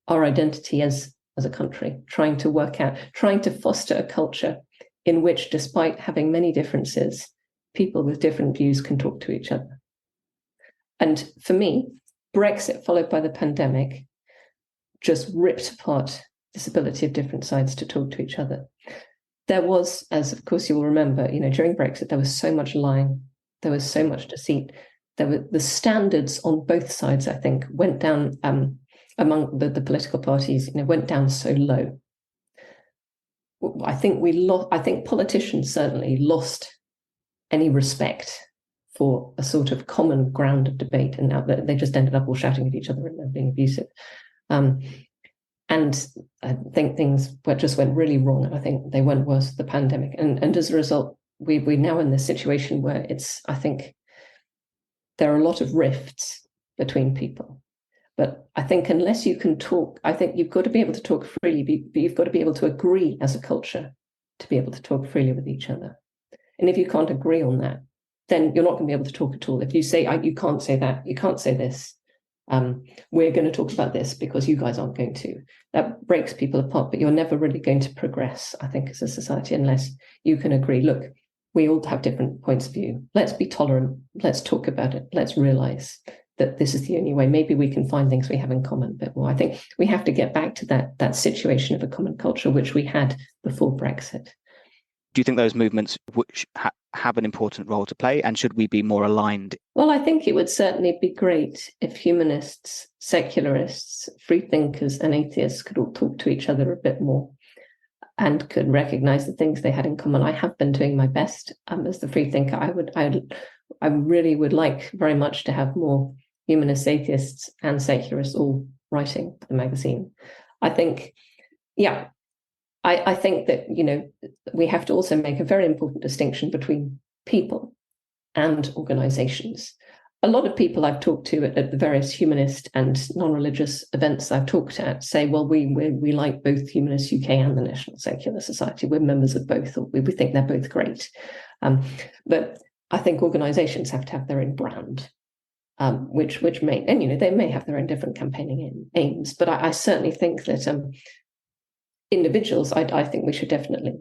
our identity as a country, trying to work out, trying to foster a culture in which, despite having many differences, people with different views can talk to each other. And for me, Brexit, followed by the pandemic, just ripped apart this ability of different sides to talk to each other. There was, as of course you will remember, during Brexit, there was so much lying, there was so much deceit. The standards on both sides, I think, went down among the political parties, went down so low. I think politicians certainly lost any respect for a sort of common ground of debate, and now they just ended up all shouting at each other and being abusive. And I think things just went really wrong. I think they went worse with the pandemic, and as a result, we're now in this situation where I think there are a lot of rifts between people. But I think unless you can talk, I think you've got to be able to talk freely, but you've got to be able to agree as a culture to be able to talk freely with each other. And if you can't agree on that, then you're not going to be able to talk at all. If you say, you can't say that, you can't say this, we're going to talk about this because you guys aren't going to, that breaks people apart, but you're never really going to progress, I think, as a society, unless you can agree, look, we all have different points of view. Let's be tolerant. Let's talk about it. Let's realize that this is the only way. Maybe we can find things we have in common a bit more. I think we have to get back to that situation of a common culture, which we had before Brexit. Do you think those movements have an important role to play, and should we be more aligned? Well, I think it would certainly be great if humanists, secularists, freethinkers, and atheists could all talk to each other a bit more and could recognize the things they had in common. I have been doing my best as the freethinker. I really would like very much to have more humanists, atheists, and secularists all writing the magazine. I think, I think that, we have to also make a very important distinction between people and organizations. A lot of people I've talked to at the various humanist and non-religious events I've talked at say, well, we like both Humanist UK and the National Secular Society. We're members of both, or we think they're both great. But I think organizations have to have their own brand, which may, and they may have their own different campaigning aims. But I certainly think that individuals, I think we should definitely,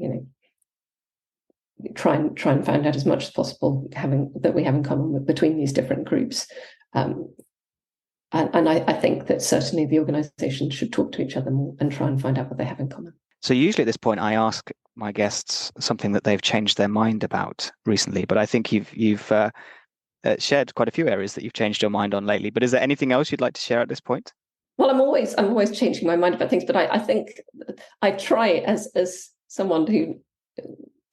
try and find out as much as possible that we have in common between these different groups. And I think that certainly the organizations should talk to each other more and try and find out what they have in common. So usually at this point, I ask my guests something that they've changed their mind about recently, but I think you've shared quite a few areas that you've changed your mind on lately. But is there anything else you'd like to share at this point? Well, I'm always changing my mind about things, but I think I try, as someone who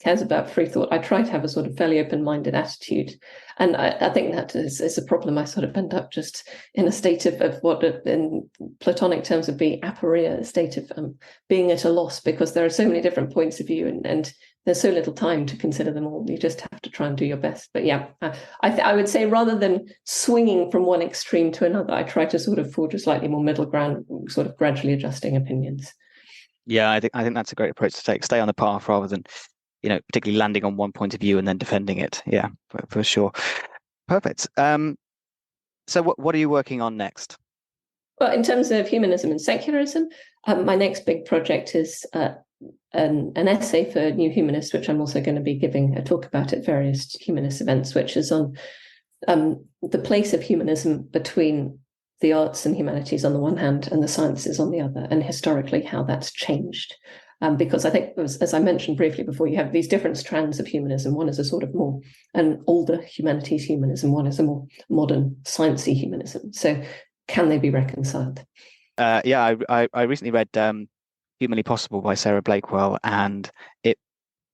cares about free thought, I try to have a sort of fairly open-minded attitude. And I think that is a problem. I sort of end up just in a state of what in Platonic terms would be aporia, a state of being at a loss, because there are so many different points of view and there's so little time to consider them all. You just have to try and do your best. But I would say rather than swinging from one extreme to another, I try to sort of forge a slightly more middle ground, sort of gradually adjusting opinions. Yeah, I think that's a great approach to take. Stay on the path rather than, particularly landing on one point of view and then defending it. Yeah, for sure. Perfect. So what are you working on next? Well, in terms of humanism and secularism, my next big project is an essay for New Humanists, which I'm also going to be giving a talk about at various humanist events, which is on the place of humanism between the arts and humanities on the one hand and the sciences on the other, and historically how that's changed. Because I think, as I mentioned briefly before, you have these different strands of humanism. One is a sort of more an older humanities humanism. One is a more modern sciencey humanism. So can they be reconciled? I recently read Humanly Possible by Sarah Blakewell, and it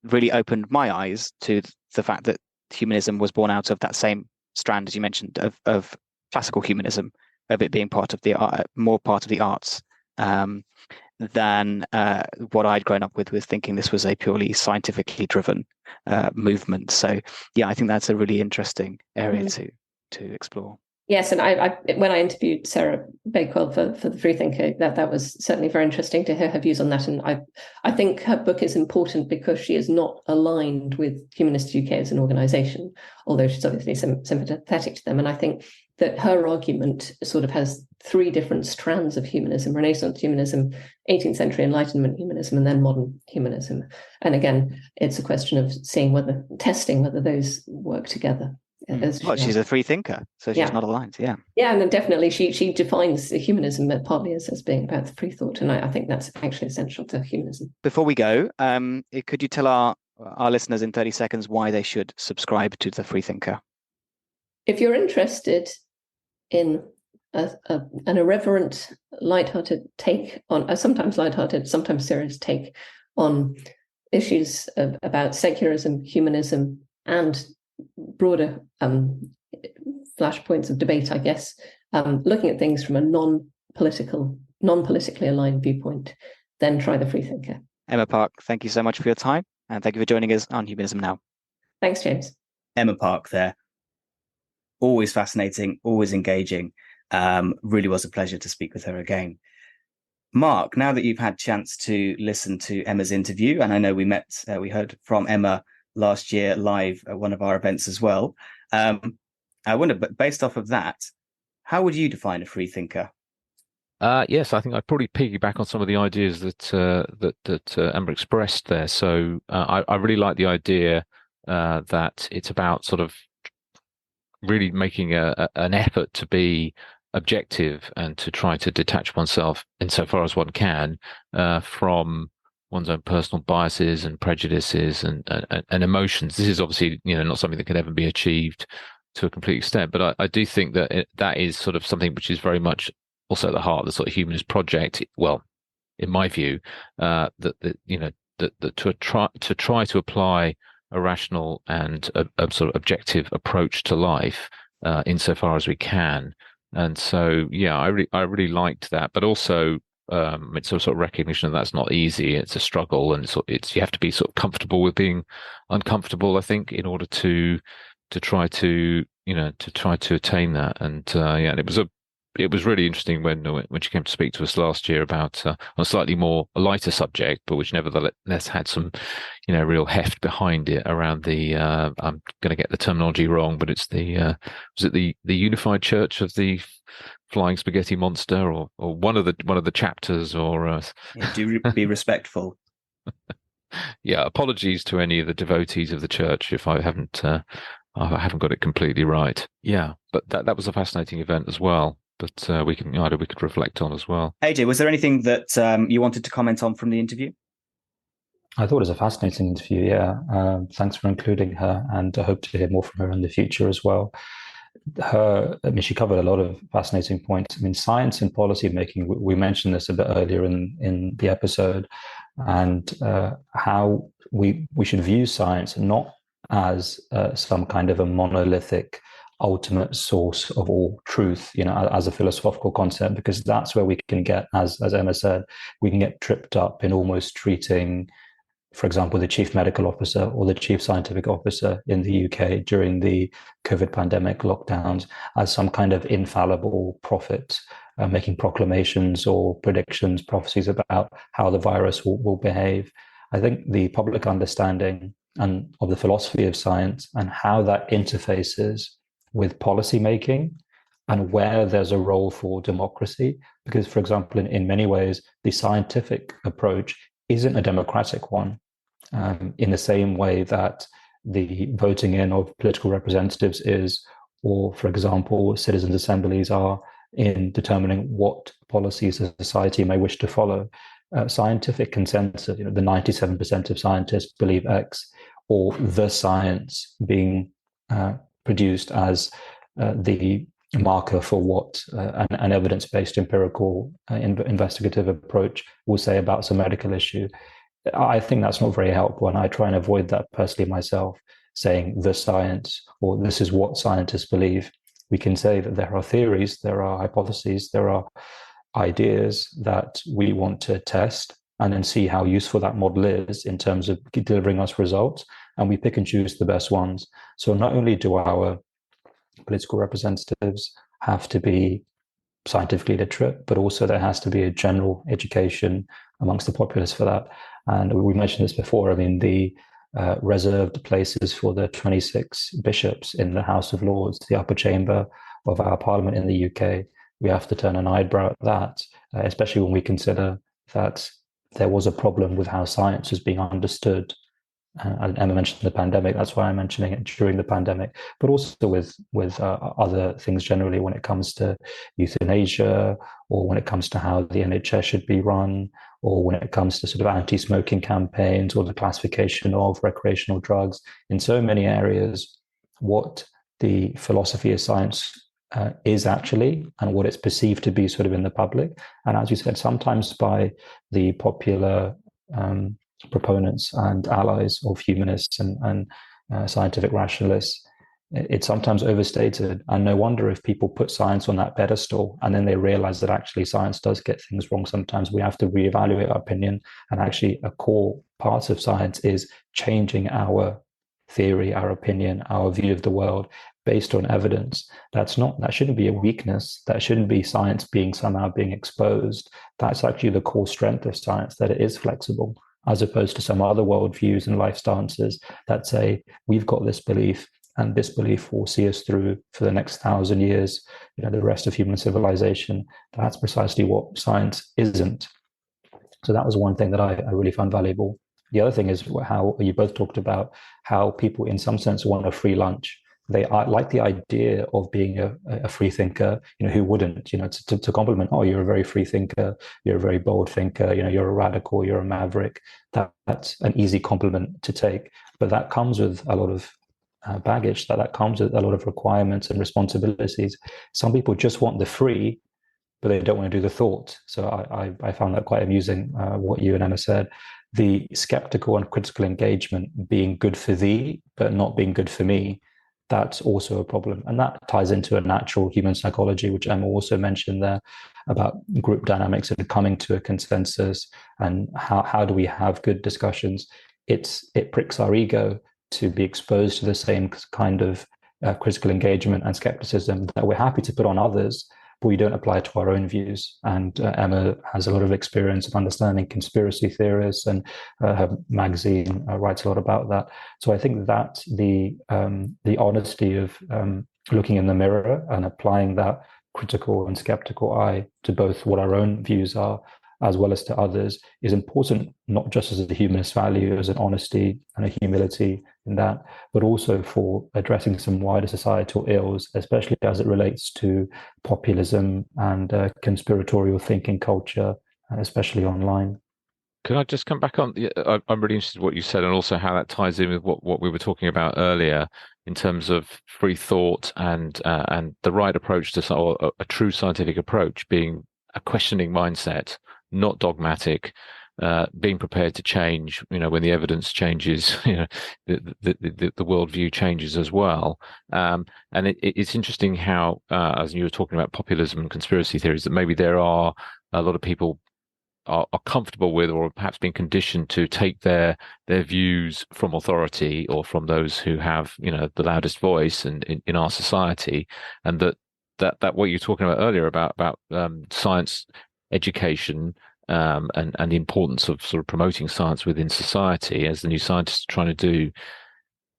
really opened my eyes to the fact that humanism was born out of that same strand, as you mentioned, of classical humanism, of it being part of the more part of the arts than what I'd grown up with thinking this was a purely scientifically driven movement. So I think that's a really interesting area to explore. Yes, and I when I interviewed Sarah Bakewell for the Freethinker, that was certainly very interesting to hear her views on that. And I think her book is important because she is not aligned with Humanist UK as an organisation, although she's obviously sympathetic to them. And I think that her argument sort of has three different strands of humanism: Renaissance humanism, 18th century Enlightenment humanism, and then modern humanism. And again, it's a question of testing whether those work together. Well, she's a free thinker, so she's not aligned. Yeah, and then definitely she defines humanism partly as being about the free thought, and I think that's actually essential to humanism. Before we go, could you tell our listeners in 30 seconds why they should subscribe to the Freethinker? If you're interested in an irreverent, lighthearted take on a sometimes lighthearted, sometimes serious take on issues about secularism, humanism, and broader flashpoints of debate, I guess, looking at things from a non-politically aligned viewpoint, then try the Freethinker. Emma Park, thank you so much for your time, and thank you for joining us on Humanism Now. Thanks, James. Emma Park there. Always fascinating, always engaging. Really was a pleasure to speak with her again. Mark, now that you've had a chance to listen to Emma's interview, and I know we heard from Emma last year live at one of our events as well. I wonder, but based off of that, how would you define a free thinker? Yes, I think I'd probably piggyback on some of the ideas that Emma expressed there. So I really like the idea that it's about sort of really making an effort to be objective and to try to detach oneself insofar as one can from one's own personal biases and prejudices and emotions. This is obviously, not something that can ever be achieved to a complete extent, but I do think that that is sort of something which is very much also at the heart of the sort of humanist project. Well, in my view, that to try to apply a rational and a sort of objective approach to life insofar as we can. And so, yeah, I really liked that, but also it's a sort of recognition that that's not easy. It's a struggle, and you have to be sort of comfortable with being uncomfortable, I think, in order to try to attain that. And and it was really interesting when she came to speak to us last year about on a slightly more lighter subject, but which nevertheless had some real heft behind it around the I'm going to get the terminology wrong, but it's the Unified Church of the Flying Spaghetti Monster, or one of the chapters, or do be respectful. Yeah, apologies to any of the devotees of the church if I haven't got it completely right. Yeah, but that was a fascinating event as well. But we could reflect on as well. AJ, was there anything that you wanted to comment on from the interview? I thought it was a fascinating interview. Yeah, thanks for including her, and I hope to hear more from her in the future as well. She covered a lot of fascinating points. I mean, science and policy making, we mentioned this a bit earlier in the episode, and how we should view science not as some kind of a monolithic ultimate source of all truth, as a philosophical concept, because that's where we can get, as Emma said, we can get tripped up in almost treating, for example, the chief medical officer or the chief scientific officer in the UK during the COVID pandemic lockdowns as some kind of infallible prophet, making proclamations or predictions, prophecies about how the virus will behave. I think the public understanding and of the philosophy of science and how that interfaces with policy making and where there's a role for democracy, because, for example, in many ways, the scientific approach isn't a democratic one. In the same way that the voting in of political representatives is, or, for example, citizens' assemblies are in determining what policies a society may wish to follow. Scientific consensus, the 97% of scientists believe X, or the science being produced as the marker for what an evidence-based empirical investigative approach will say about some medical issue. I think that's not very helpful, and I try and avoid that personally myself, saying the science or this is what scientists believe. We can say that there are theories, there are hypotheses, there are ideas that we want to test and then see how useful that model is in terms of delivering us results, and we pick and choose the best ones. So not only do our political representatives have to be scientifically literate, but also there has to be a general education amongst the populace for that. And we mentioned this before. I mean, the reserved places for the 26 bishops in the House of Lords, the upper chamber of our parliament in the UK, we have to turn an eyebrow at that, especially when we consider that there was a problem with how science was being understood. And Emma mentioned the pandemic. That's why I'm mentioning it during the pandemic, but also with other things generally when it comes to euthanasia, or when it comes to how the NHS should be run, or when it comes to sort of anti-smoking campaigns or the classification of recreational drugs. In so many areas, what the philosophy of science is actually, and what it's perceived to be sort of in the public. And as you said, sometimes by the popular proponents and allies of humanists and scientific rationalists, it's sometimes overstated. And no wonder if people put science on that pedestal and then they realize that actually science does get things wrong. Sometimes we have to reevaluate our opinion. And actually a core part of science is changing our theory, our opinion, our view of the world based on evidence. That shouldn't be a weakness. That shouldn't be science somehow being exposed. That's actually the core strength of science, that it is flexible, as opposed to some other worldviews and life stances that say, we've got this belief and this belief will see us through for the next 1,000 years, the rest of human civilization. That's precisely what science isn't. So that was one thing that I really found valuable. The other thing is how you both talked about how people in some sense want a free lunch. They like the idea of being a free thinker. Who wouldn't? To compliment, oh, you're a very free thinker, you're a very bold thinker, you're a radical, you're a maverick. That's an easy compliment to take, but that comes with a lot of baggage. That comes with a lot of requirements and responsibilities. Some people just want the free, but they don't want to do the thought. So I found that quite amusing, what you and Emma said. The skeptical and critical engagement being good for thee, but not being good for me, that's also a problem. And that ties into a natural human psychology, which Emma also mentioned there, about group dynamics and coming to a consensus, and how do we have good discussions. It pricks our ego to be exposed to the same kind of critical engagement and skepticism that we're happy to put on others, but we don't apply to our own views. And Emma has a lot of experience of understanding conspiracy theorists, and her magazine writes a lot about that. So I think that the honesty of looking in the mirror and applying that critical and skeptical eye to both what our own views are as well as to others is important, not just as a humanist value, as an honesty and a humility in that, but also for addressing some wider societal ills, especially as it relates to populism and conspiratorial thinking culture, especially online. Can I just come back on? I'm really interested in what you said, and also how that ties in with what we were talking about earlier in terms of free thought and the right approach to a true scientific approach being a questioning mindset, not dogmatic, being prepared to change, when the evidence changes, the worldview changes as well. And it's interesting how, as you were talking about populism and conspiracy theories, that maybe there are a lot of people are comfortable with, or perhaps being conditioned to take their views from authority or from those who have, the loudest voice in our society, and that what you're talking about earlier about science education, and the importance of sort of promoting science within society, as the New Scientists are trying to do,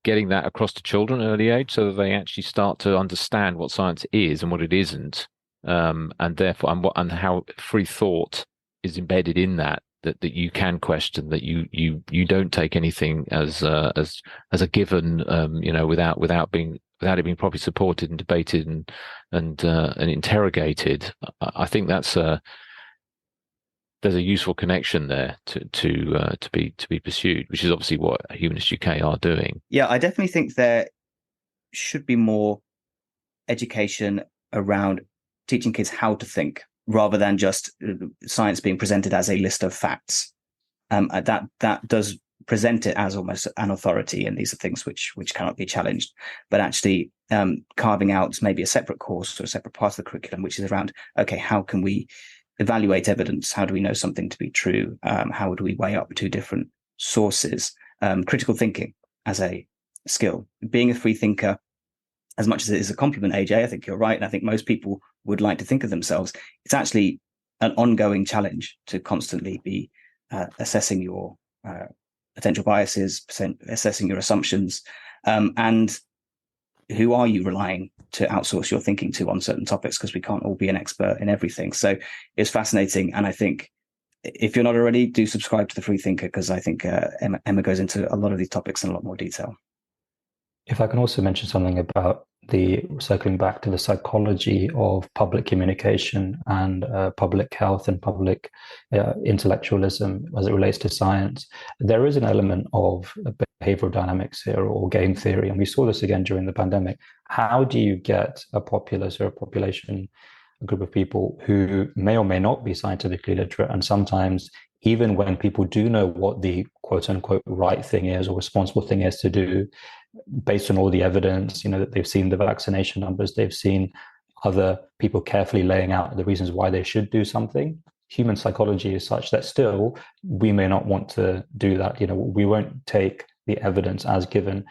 getting that across to children at an early age so that they actually start to understand what science is and what it isn't, and therefore and how free thought is embedded in that you can question, that you don't take anything as a given, without it being properly supported and debated and interrogated. I think there's a useful connection there to be pursued, which is obviously what Humanist UK are doing. Yeah, I definitely think there should be more education around teaching kids how to think, rather than just science being presented as a list of facts. That does present it as almost an authority, and these are things which cannot be challenged. But actually carving out maybe a separate course or a separate part of the curriculum, which is around, okay, how can we evaluate evidence? How do we know something to be true? How do we weigh up two different sources? Critical thinking as a skill. Being a free thinker as much as it is a compliment, AJ, I think you're right. And I think most people would like to think of themselves. It's actually an ongoing challenge to constantly be assessing your potential biases, assessing your assumptions, and who are you relying to outsource your thinking to on certain topics, because we can't all be an expert in everything. So it's fascinating. And I think if you're not already, do subscribe to the Freethinker, because I think Emma goes into a lot of these topics in a lot more detail. If I can also mention something about the circling back to the psychology of public communication and public health and public intellectualism as it relates to science, there is an element of behavioral dynamics here, or game theory, and we saw this again during the pandemic. How do you get a populace or a population, a group of people who may or may not be scientifically literate, and sometimes even when people do know what the quote unquote right thing is or responsible thing is to do, based on all the evidence, that they've seen the vaccination numbers, they've seen other people carefully laying out the reasons why they should do something. Human psychology is such that still we may not want to do that. We won't take the evidence as given.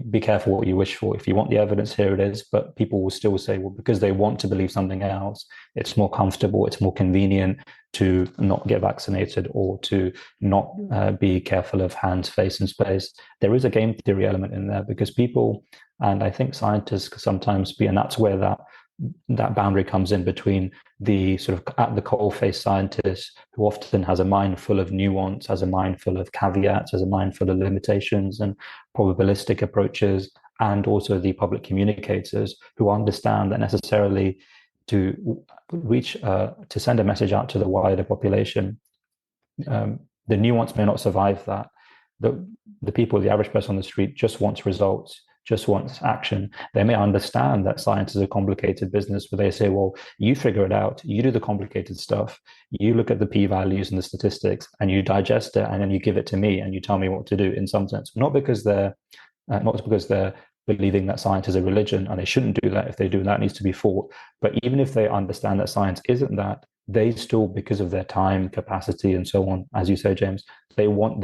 Be careful what you wish for. If you want the evidence, here it is. But people will still say, well, because they want to believe something else, it's more comfortable, it's more convenient to not get vaccinated or to not be careful of hands, face, and space. There is a game theory element in there, because people, and I think scientists sometimes be, and that's where that boundary comes in between the sort of at the coalface scientist, who often has a mind full of nuance, has a mind full of caveats, has a mind full of limitations and probabilistic approaches, and also the public communicators who understand that necessarily to reach, to send a message out to the wider population, the nuance may not survive that. The people, the average person on the street, just wants results, just wants action. They may understand that science is a complicated business, but they say, well, you figure it out, you do the complicated stuff, you look at the p-values and the statistics, and you digest it, and then you give it to me, and you tell me what to do, in some sense. Not because they're believing that science is a religion, and they shouldn't do that. If they do, that needs to be fought. But even if they understand that science isn't that, they still, because of their time, capacity, and so on, as you say, James, they want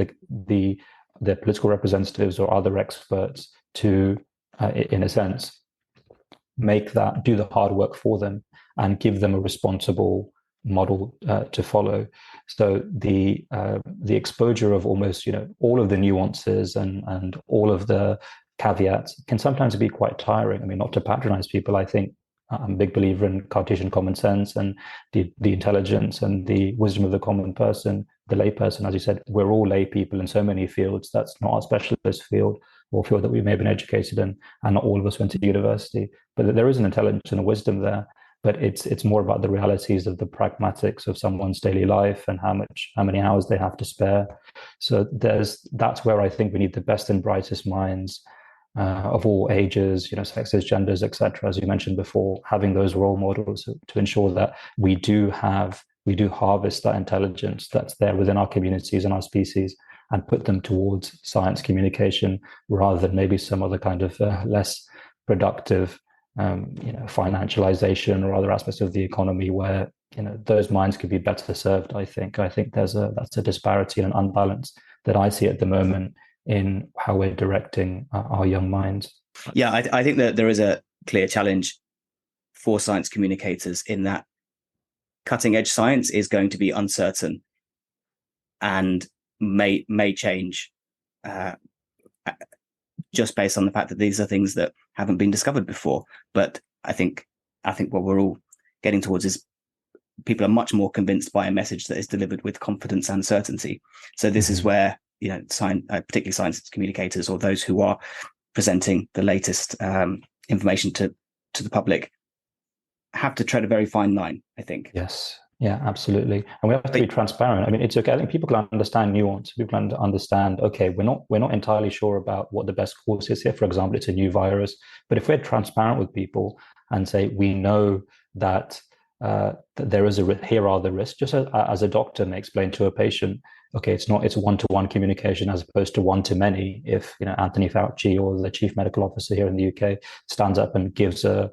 their political representatives or other experts to, in a sense, do the hard work for them and give them a responsible model to follow. So the exposure of almost all of the nuances and all of the caveats can sometimes be quite tiring. I mean, not to patronize people, I think I'm a big believer in Cartesian common sense and the intelligence and the wisdom of the common person, the lay person. As you said, we're all lay people in so many fields. That's not our specialist field, or field that we may have been educated in, and not all of us went to university. But there is an intelligence and a wisdom there. But it's more about the realities of the pragmatics of someone's daily life and how many hours they have to spare. So that's where I think we need the best and brightest minds of all ages, sexes, genders, etc. As you mentioned before, having those role models to ensure that we do harvest that intelligence that's there within our communities and our species, and put them towards science communication, rather than maybe some other kind of less productive financialization or other aspects of the economy where those minds could be better served. I think that's a disparity and an unbalance that I see at the moment in how we're directing our young minds. Yeah, I think that there is a clear challenge for science communicators in that cutting edge science is going to be uncertain and may change just based on the fact that these are things that haven't been discovered before. But I think what we're all getting towards is people are much more convinced by a message that is delivered with confidence and certainty. So this is where particularly science communicators, or those who are presenting the latest information to the public, have to tread a very fine line, I think. Yes. Yeah, absolutely. And we have to be transparent. I mean, it's okay. I think people can understand nuance. People can understand, okay, we're not entirely sure about what the best course is here. For example, it's a new virus. But if we're transparent with people and say, we know that there is here are the risks, just as a doctor may explain to a patient, okay, it's one-to-one communication as opposed to one-to-many. If Anthony Fauci or the chief medical officer here in the UK stands up and gives a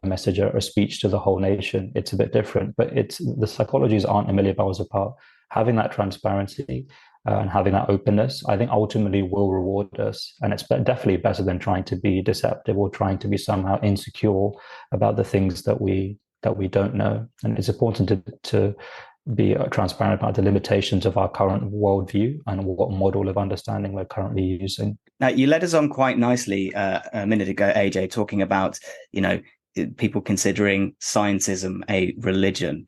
message or a speech to the whole nation, it's a bit different. But the psychologies aren't a million miles apart. having that transparency and having that openness, I think ultimately will reward us. And it's definitely better than trying to be deceptive or trying to be somehow insecure about the things that we don't know. And it's important to be transparent about the limitations of our current worldview and what model of understanding we're currently using. Now, you led us on quite nicely a minute ago, AJ, talking about, people considering scientism a religion.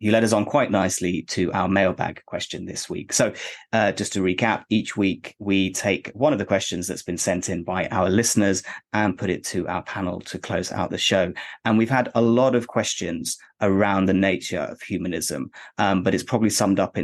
You led us on quite nicely to our mailbag question this week. So just to recap, each week we take one of the questions that's been sent in by our listeners and put it to our panel to close out the show. And we've had a lot of questions around the nature of humanism, but it's probably summed up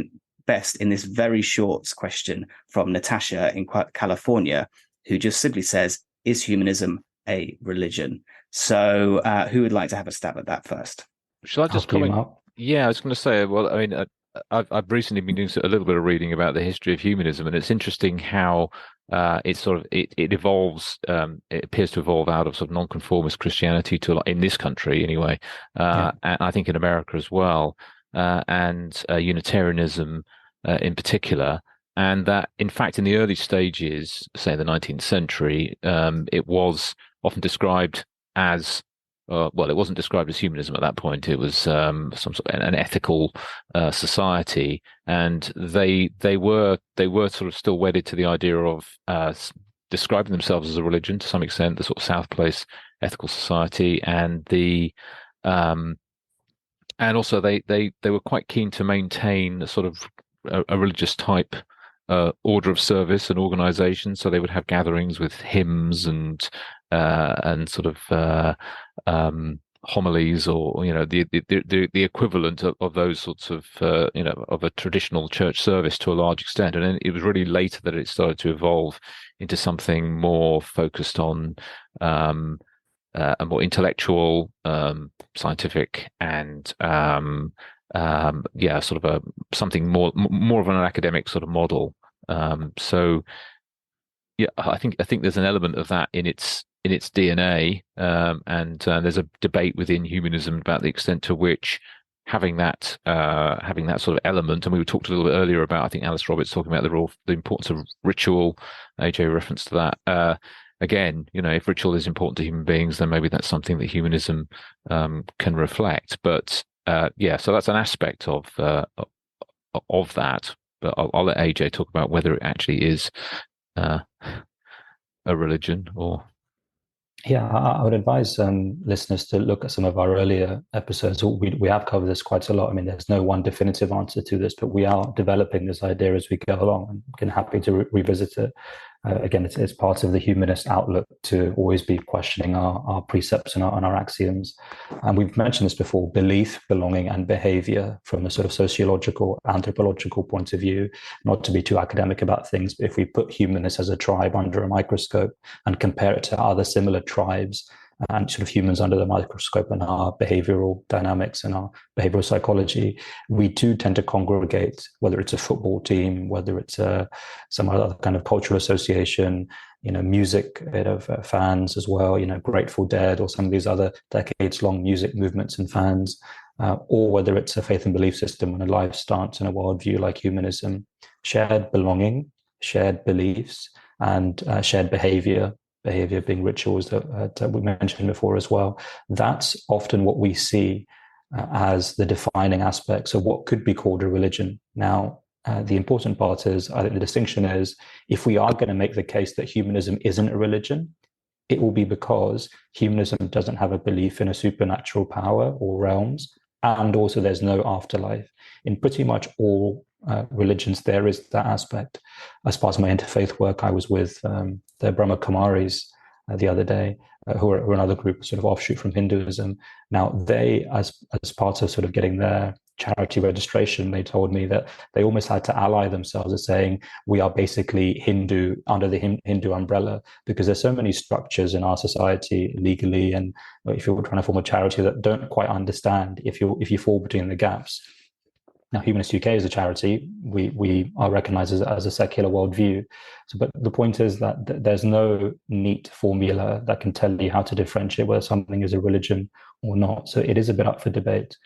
best in this very short question from Natasha in California, who just simply says, is humanism a religion? So who would like to have a stab at that first? Shall I just comment? Yeah, I was going to say, well, I mean, I've recently been doing a little bit of reading about the history of humanism, and it's interesting how it evolves. It appears to evolve out of sort of nonconformist Christianity to, in this country anyway, and I think in America as well, and Unitarianism in particular. And that, in fact, in the early stages, say the 19th century, it was often described as well, it wasn't described as humanism at that point. It was some sort of an ethical society, and they were sort of still wedded to the idea of describing themselves as a religion to some extent, the sort of South Place ethical society, and and also they were quite keen to maintain a sort of a religious type order of service and organization. So they would have gatherings with hymns and sort of homilies, or the equivalent of those sorts of of a traditional church service to a large extent. And then it was really later that it started to evolve into something more focused on a more intellectual, scientific, and sort of something more of an academic sort of model. So yeah, I think there's an element of that in its DNA, and there's a debate within humanism about the extent to which having that sort of element. And we talked a little bit earlier about, I think Alice Roberts talking about the importance of ritual. AJ referenced to that. Again, if ritual is important to human beings, then maybe that's something that humanism can reflect. But so that's an aspect of that. But I'll let AJ talk about whether it actually is a religion or. Yeah, I would advise listeners to look at some of our earlier episodes. We have covered this quite a lot. I mean, there's no one definitive answer to this, but we are developing this idea as we go along, and happy to revisit it. Again, it's part of the humanist outlook to always be questioning our precepts and our axioms. And we've mentioned this before: belief, belonging, and behavior from a sort of sociological, anthropological point of view. Not to be too academic about things, but if we put humanists as a tribe under a microscope and compare it to other similar tribes and sort of humans under the microscope and our behavioral dynamics and our behavioral psychology, we do tend to congregate, whether it's a football team, whether it's some other kind of cultural association, music, a bit of fans as well, Grateful Dead or some of these other decades-long music movements and fans, or whether it's a faith and belief system and a life stance and a worldview like humanism. Shared belonging, shared beliefs, and shared behavior being rituals that we mentioned before as well. That's often what we see as the defining aspects of what could be called a religion. Now, the important part is, I think the distinction is, if we are going to make the case that humanism isn't a religion, it will be because humanism doesn't have a belief in a supernatural power or realms, and also there's no afterlife. In pretty much all religions, there is that aspect. As part of my interfaith work, I was with the Brahma Kumaris the other day, who are another group, sort of offshoot from Hinduism. Now, they, as part of sort of getting their charity registration, they told me that they almost had to ally themselves as saying, we are basically Hindu under the Hindu umbrella, because there's so many structures in our society legally, and if you're trying to form a charity, that don't quite understand if you fall between the gaps. Now, Humanist UK is a charity. We are recognised as a secular worldview. But the point is that there's no neat formula that can tell you how to differentiate whether something is a religion or not. So it is a bit up for debate.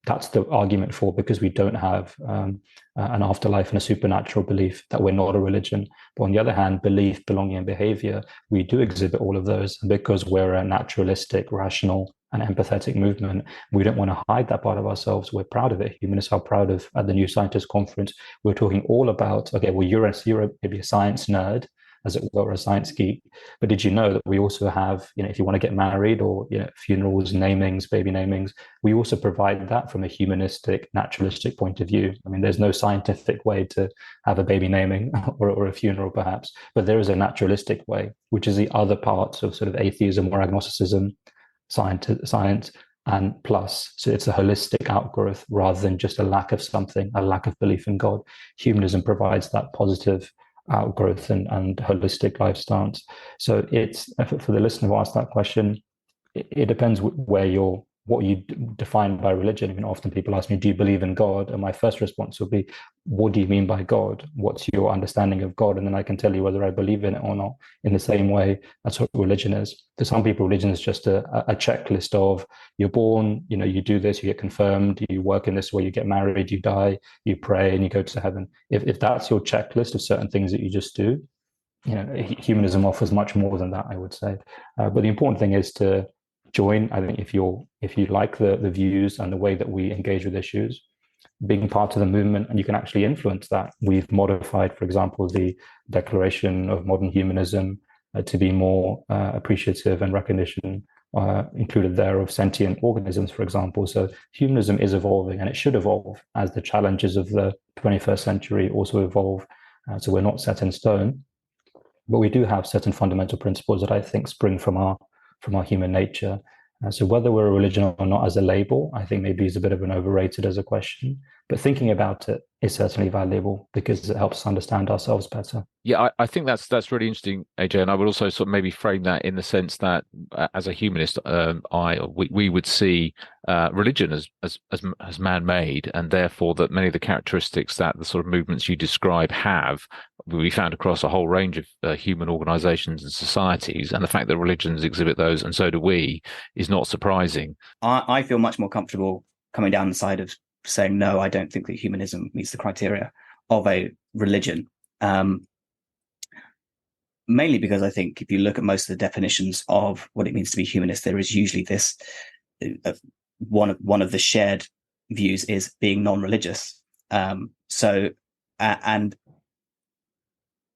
that's the argument for, because we don't have an afterlife and a supernatural belief, that we're not a religion. But on the other hand, belief, belonging, and behavior, we do exhibit all of those. And because we're a naturalistic, rational, and empathetic movement, we don't want to hide that part of ourselves. We're proud of it. Humanists are proud of, at the New Scientist Conference, we're talking all about, okay, well, you're maybe a science nerd, as it were, a science geek. But did you know that we also have, if you want to get married, or, funerals, namings, baby namings, we also provide that from a humanistic, naturalistic point of view. I mean, there's no scientific way to have a baby naming or a funeral, perhaps, but there is a naturalistic way, which is the other part of sort of atheism or agnosticism, science, and plus. So it's a holistic outgrowth rather than just a lack of something, a lack of belief in God. Humanism provides that positive outgrowth and holistic life stance. So it's, for the listener who asked that question, it depends what you define by religion. Often people ask me, do you believe in God? And my first response will be, what do you mean by God? What's your understanding of God? And then I can tell you whether I believe in it or not. In the same way, that's what religion is. For some people, religion is just a checklist of, you're born, you do this, you get confirmed, you work in this way, you get married, you die, you pray, and you go to heaven. If that's your checklist of certain things that you just do, humanism offers much more than that, I would say. But the important thing is to join. I think if you like the views and the way that we engage with issues, being part of the movement, and you can actually influence that. We've modified, for example, the Declaration of Modern Humanism to be more appreciative, and recognition included there of sentient organisms, for example. So humanism is evolving, and it should evolve as the challenges of the 21st century also evolve. So we're not set in stone, but we do have certain fundamental principles that I think spring from our human nature. So whether we're a religion or not as a label, I think maybe is a bit of an overrated as a question. But thinking about it is certainly valuable because it helps us understand ourselves better. Yeah, I think that's really interesting, AJ. And I would also sort of maybe frame that in the sense that as a humanist, we would see religion as man-made, and therefore that many of the characteristics that the sort of movements you describe have, we found across a whole range of human organizations and societies, and the fact that religions exhibit those, and so do we, is not surprising. I feel much more comfortable coming down the side of saying, no, I don't think that humanism meets the criteria of a religion. Mainly because I think if you look at most of the definitions of what it means to be humanist, there is usually this, one of the shared views is being non-religious. And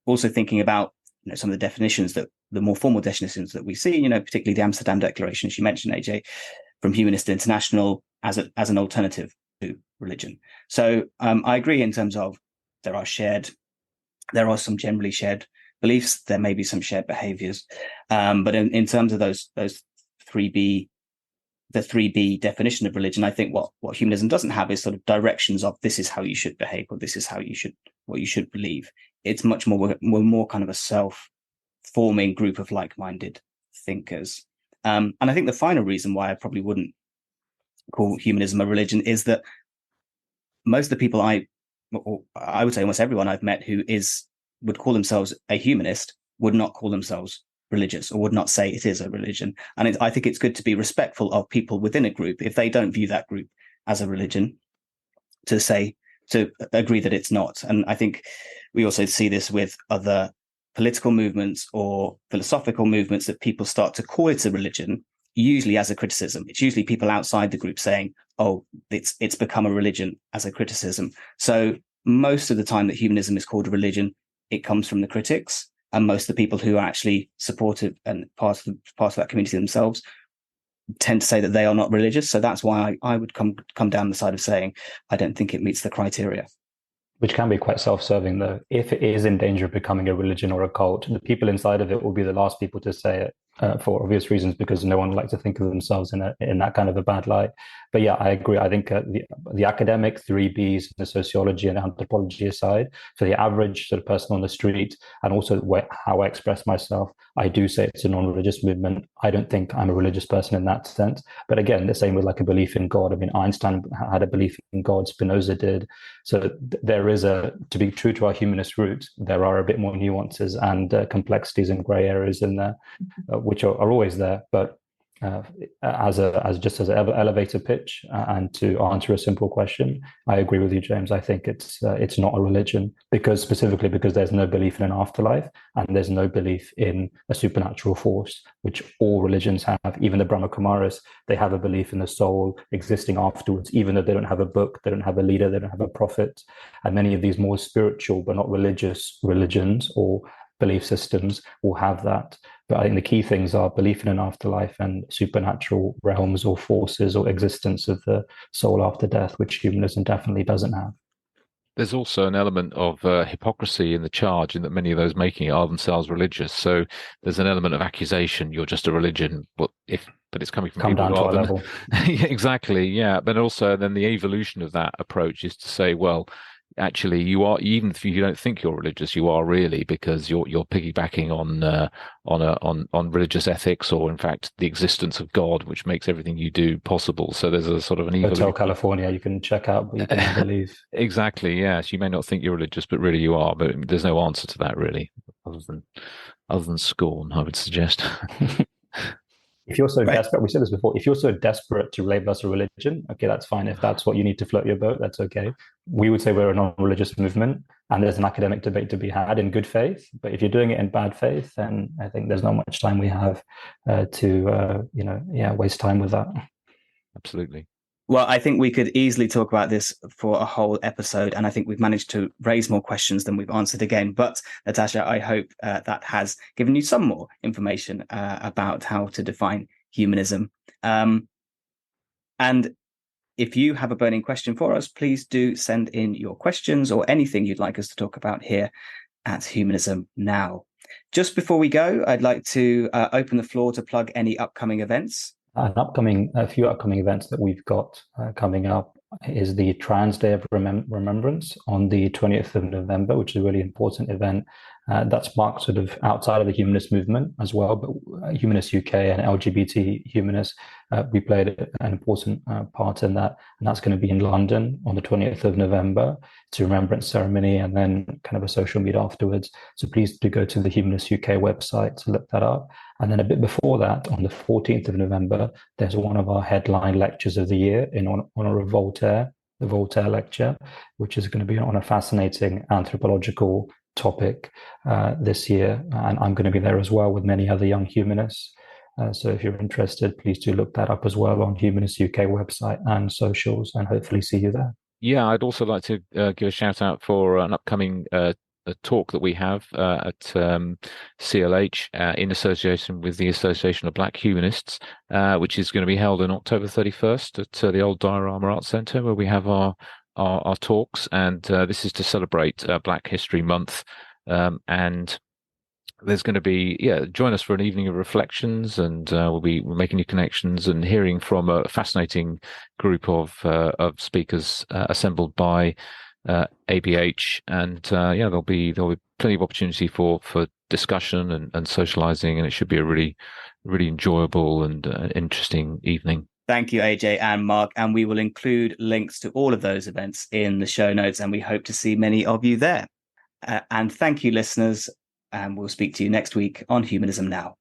also thinking about some of the definitions, that the more formal definitions that we see, particularly the Amsterdam Declaration, as you mentioned, AJ, from Humanist International as an alternative to religion. So I agree in terms of there are some generally shared beliefs, there may be some shared behaviors, but in terms of those 3B, the 3B definition of religion, I think what humanism doesn't have is sort of directions of this is how you should behave, or this is how what you should believe. It's much more, we're more kind of a self-forming group of like-minded thinkers. And I think the final reason why I probably wouldn't call humanism a religion is that most of the people I would say almost everyone I've met who would call themselves a humanist would not call themselves religious, or would not say it is a religion. And I think it's good to be respectful of people within a group if they don't view that group as a religion, to agree that it's not. And I think we also see this with other political movements or philosophical movements, that people start to call it a religion, usually as a criticism. It's usually people outside the group saying, oh, it's become a religion, as a criticism. So most of the time that humanism is called a religion, it comes from the critics, and most of the people who are actually supportive and part of that community themselves tend to say that they are not religious. So that's why I would come down the side of saying I don't think it meets the criteria. Which can be quite self-serving, though. If it is in danger of becoming a religion or a cult, the people inside of it will be the last people to say it, for obvious reasons, because no one would like to think of themselves in that kind of a bad light. But yeah, I agree. I think the academic 3Bs, the sociology and anthropology aside, for the average sort of person on the street, and also how I express myself, I do say it's a non-religious movement. I don't think I'm a religious person in that sense. But again, the same with like a belief in God. I mean, Einstein had a belief in God, Spinoza did. So there is to be true to our humanist roots, there are a bit more nuances and complexities and grey areas in there, which are always there. But as just as an elevator pitch and to answer a simple question. I agree with you, James. I think it's not a religion specifically because there's no belief in an afterlife and there's no belief in a supernatural force, which all religions have. Even the Brahma Kumaris, they have a belief in the soul existing afterwards, even though they don't have a book, they don't have a leader, they don't have a prophet. And many of these more spiritual but not religious religions or belief systems will have that. But I think the key things are belief in an afterlife and supernatural realms or forces or existence of the soul after death, which humanism definitely doesn't have. There's also an element of hypocrisy in the charge in that many of those making it are themselves religious. So there's an element of accusation. You're just a religion, but it's coming from Come people down to our rather level. Yeah, exactly. Yeah. But also then the evolution of that approach is to say, well, actually you are, even if you don't think you're religious, you are really, because you're piggybacking on religious ethics, or in fact the existence of God, which makes everything you do possible. So there's a sort of an evolution. Hotel California, you can check out, but you can believe. Exactly. Yes, you may not think you're religious, but really you are. But there's no answer to that really, other than scorn, I would suggest. If you're so desperate, we said this before, if you're so desperate to label us a religion, okay, that's fine. If that's what you need to float your boat, that's okay. We would say we're a non-religious movement, and there's an academic debate to be had in good faith. But if you're doing it in bad faith, then I think there's not much time we have to waste time with that. Absolutely. Well, I think we could easily talk about this for a whole episode, and I think we've managed to raise more questions than we've answered again. But Natasha, I hope that has given you some more information about how to define humanism. And if you have a burning question for us, please do send in your questions or anything you'd like us to talk about here at Humanism Now. Just before we go, I'd like to open the floor to plug any upcoming events. A few upcoming events that we've got coming up is the Trans Day of Remembrance on the 20th of November, which is a really important event. That's marked sort of outside of the humanist movement as well, but Humanist UK and LGBT humanists, we played an important part in that. And that's going to be in London on the 20th of November. It's a remembrance ceremony and then kind of a social meet afterwards. So please do go to the Humanist UK website to look that up. And then a bit before that, on the 14th of November, there's one of our headline lectures of the year in honor of Voltaire, the Voltaire lecture, which is going to be on a fascinating anthropological topic this year. And I'm going to be there as well with many other young humanists. So if you're interested, please do look that up as well on Humanist UK website and socials, and hopefully see you there. Yeah, I'd also like to give a shout out for an upcoming a talk that we have at CLH in association with the Association of Black Humanists, which is going to be held on October 31st at the old Diorama Arts Centre, where we have our talks. And this is to celebrate Black History Month. And there's going to be, join us for an evening of reflections, and we'll be making new connections and hearing from a fascinating group of speakers assembled by ABH, and there'll be plenty of opportunity for discussion and socializing, and it should be a really enjoyable and interesting evening. Thank you, AJ and Mark, and we will include links to all of those events in the show notes, and we hope to see many of you there. And thank you, listeners, and we'll speak to you next week on Humanism Now.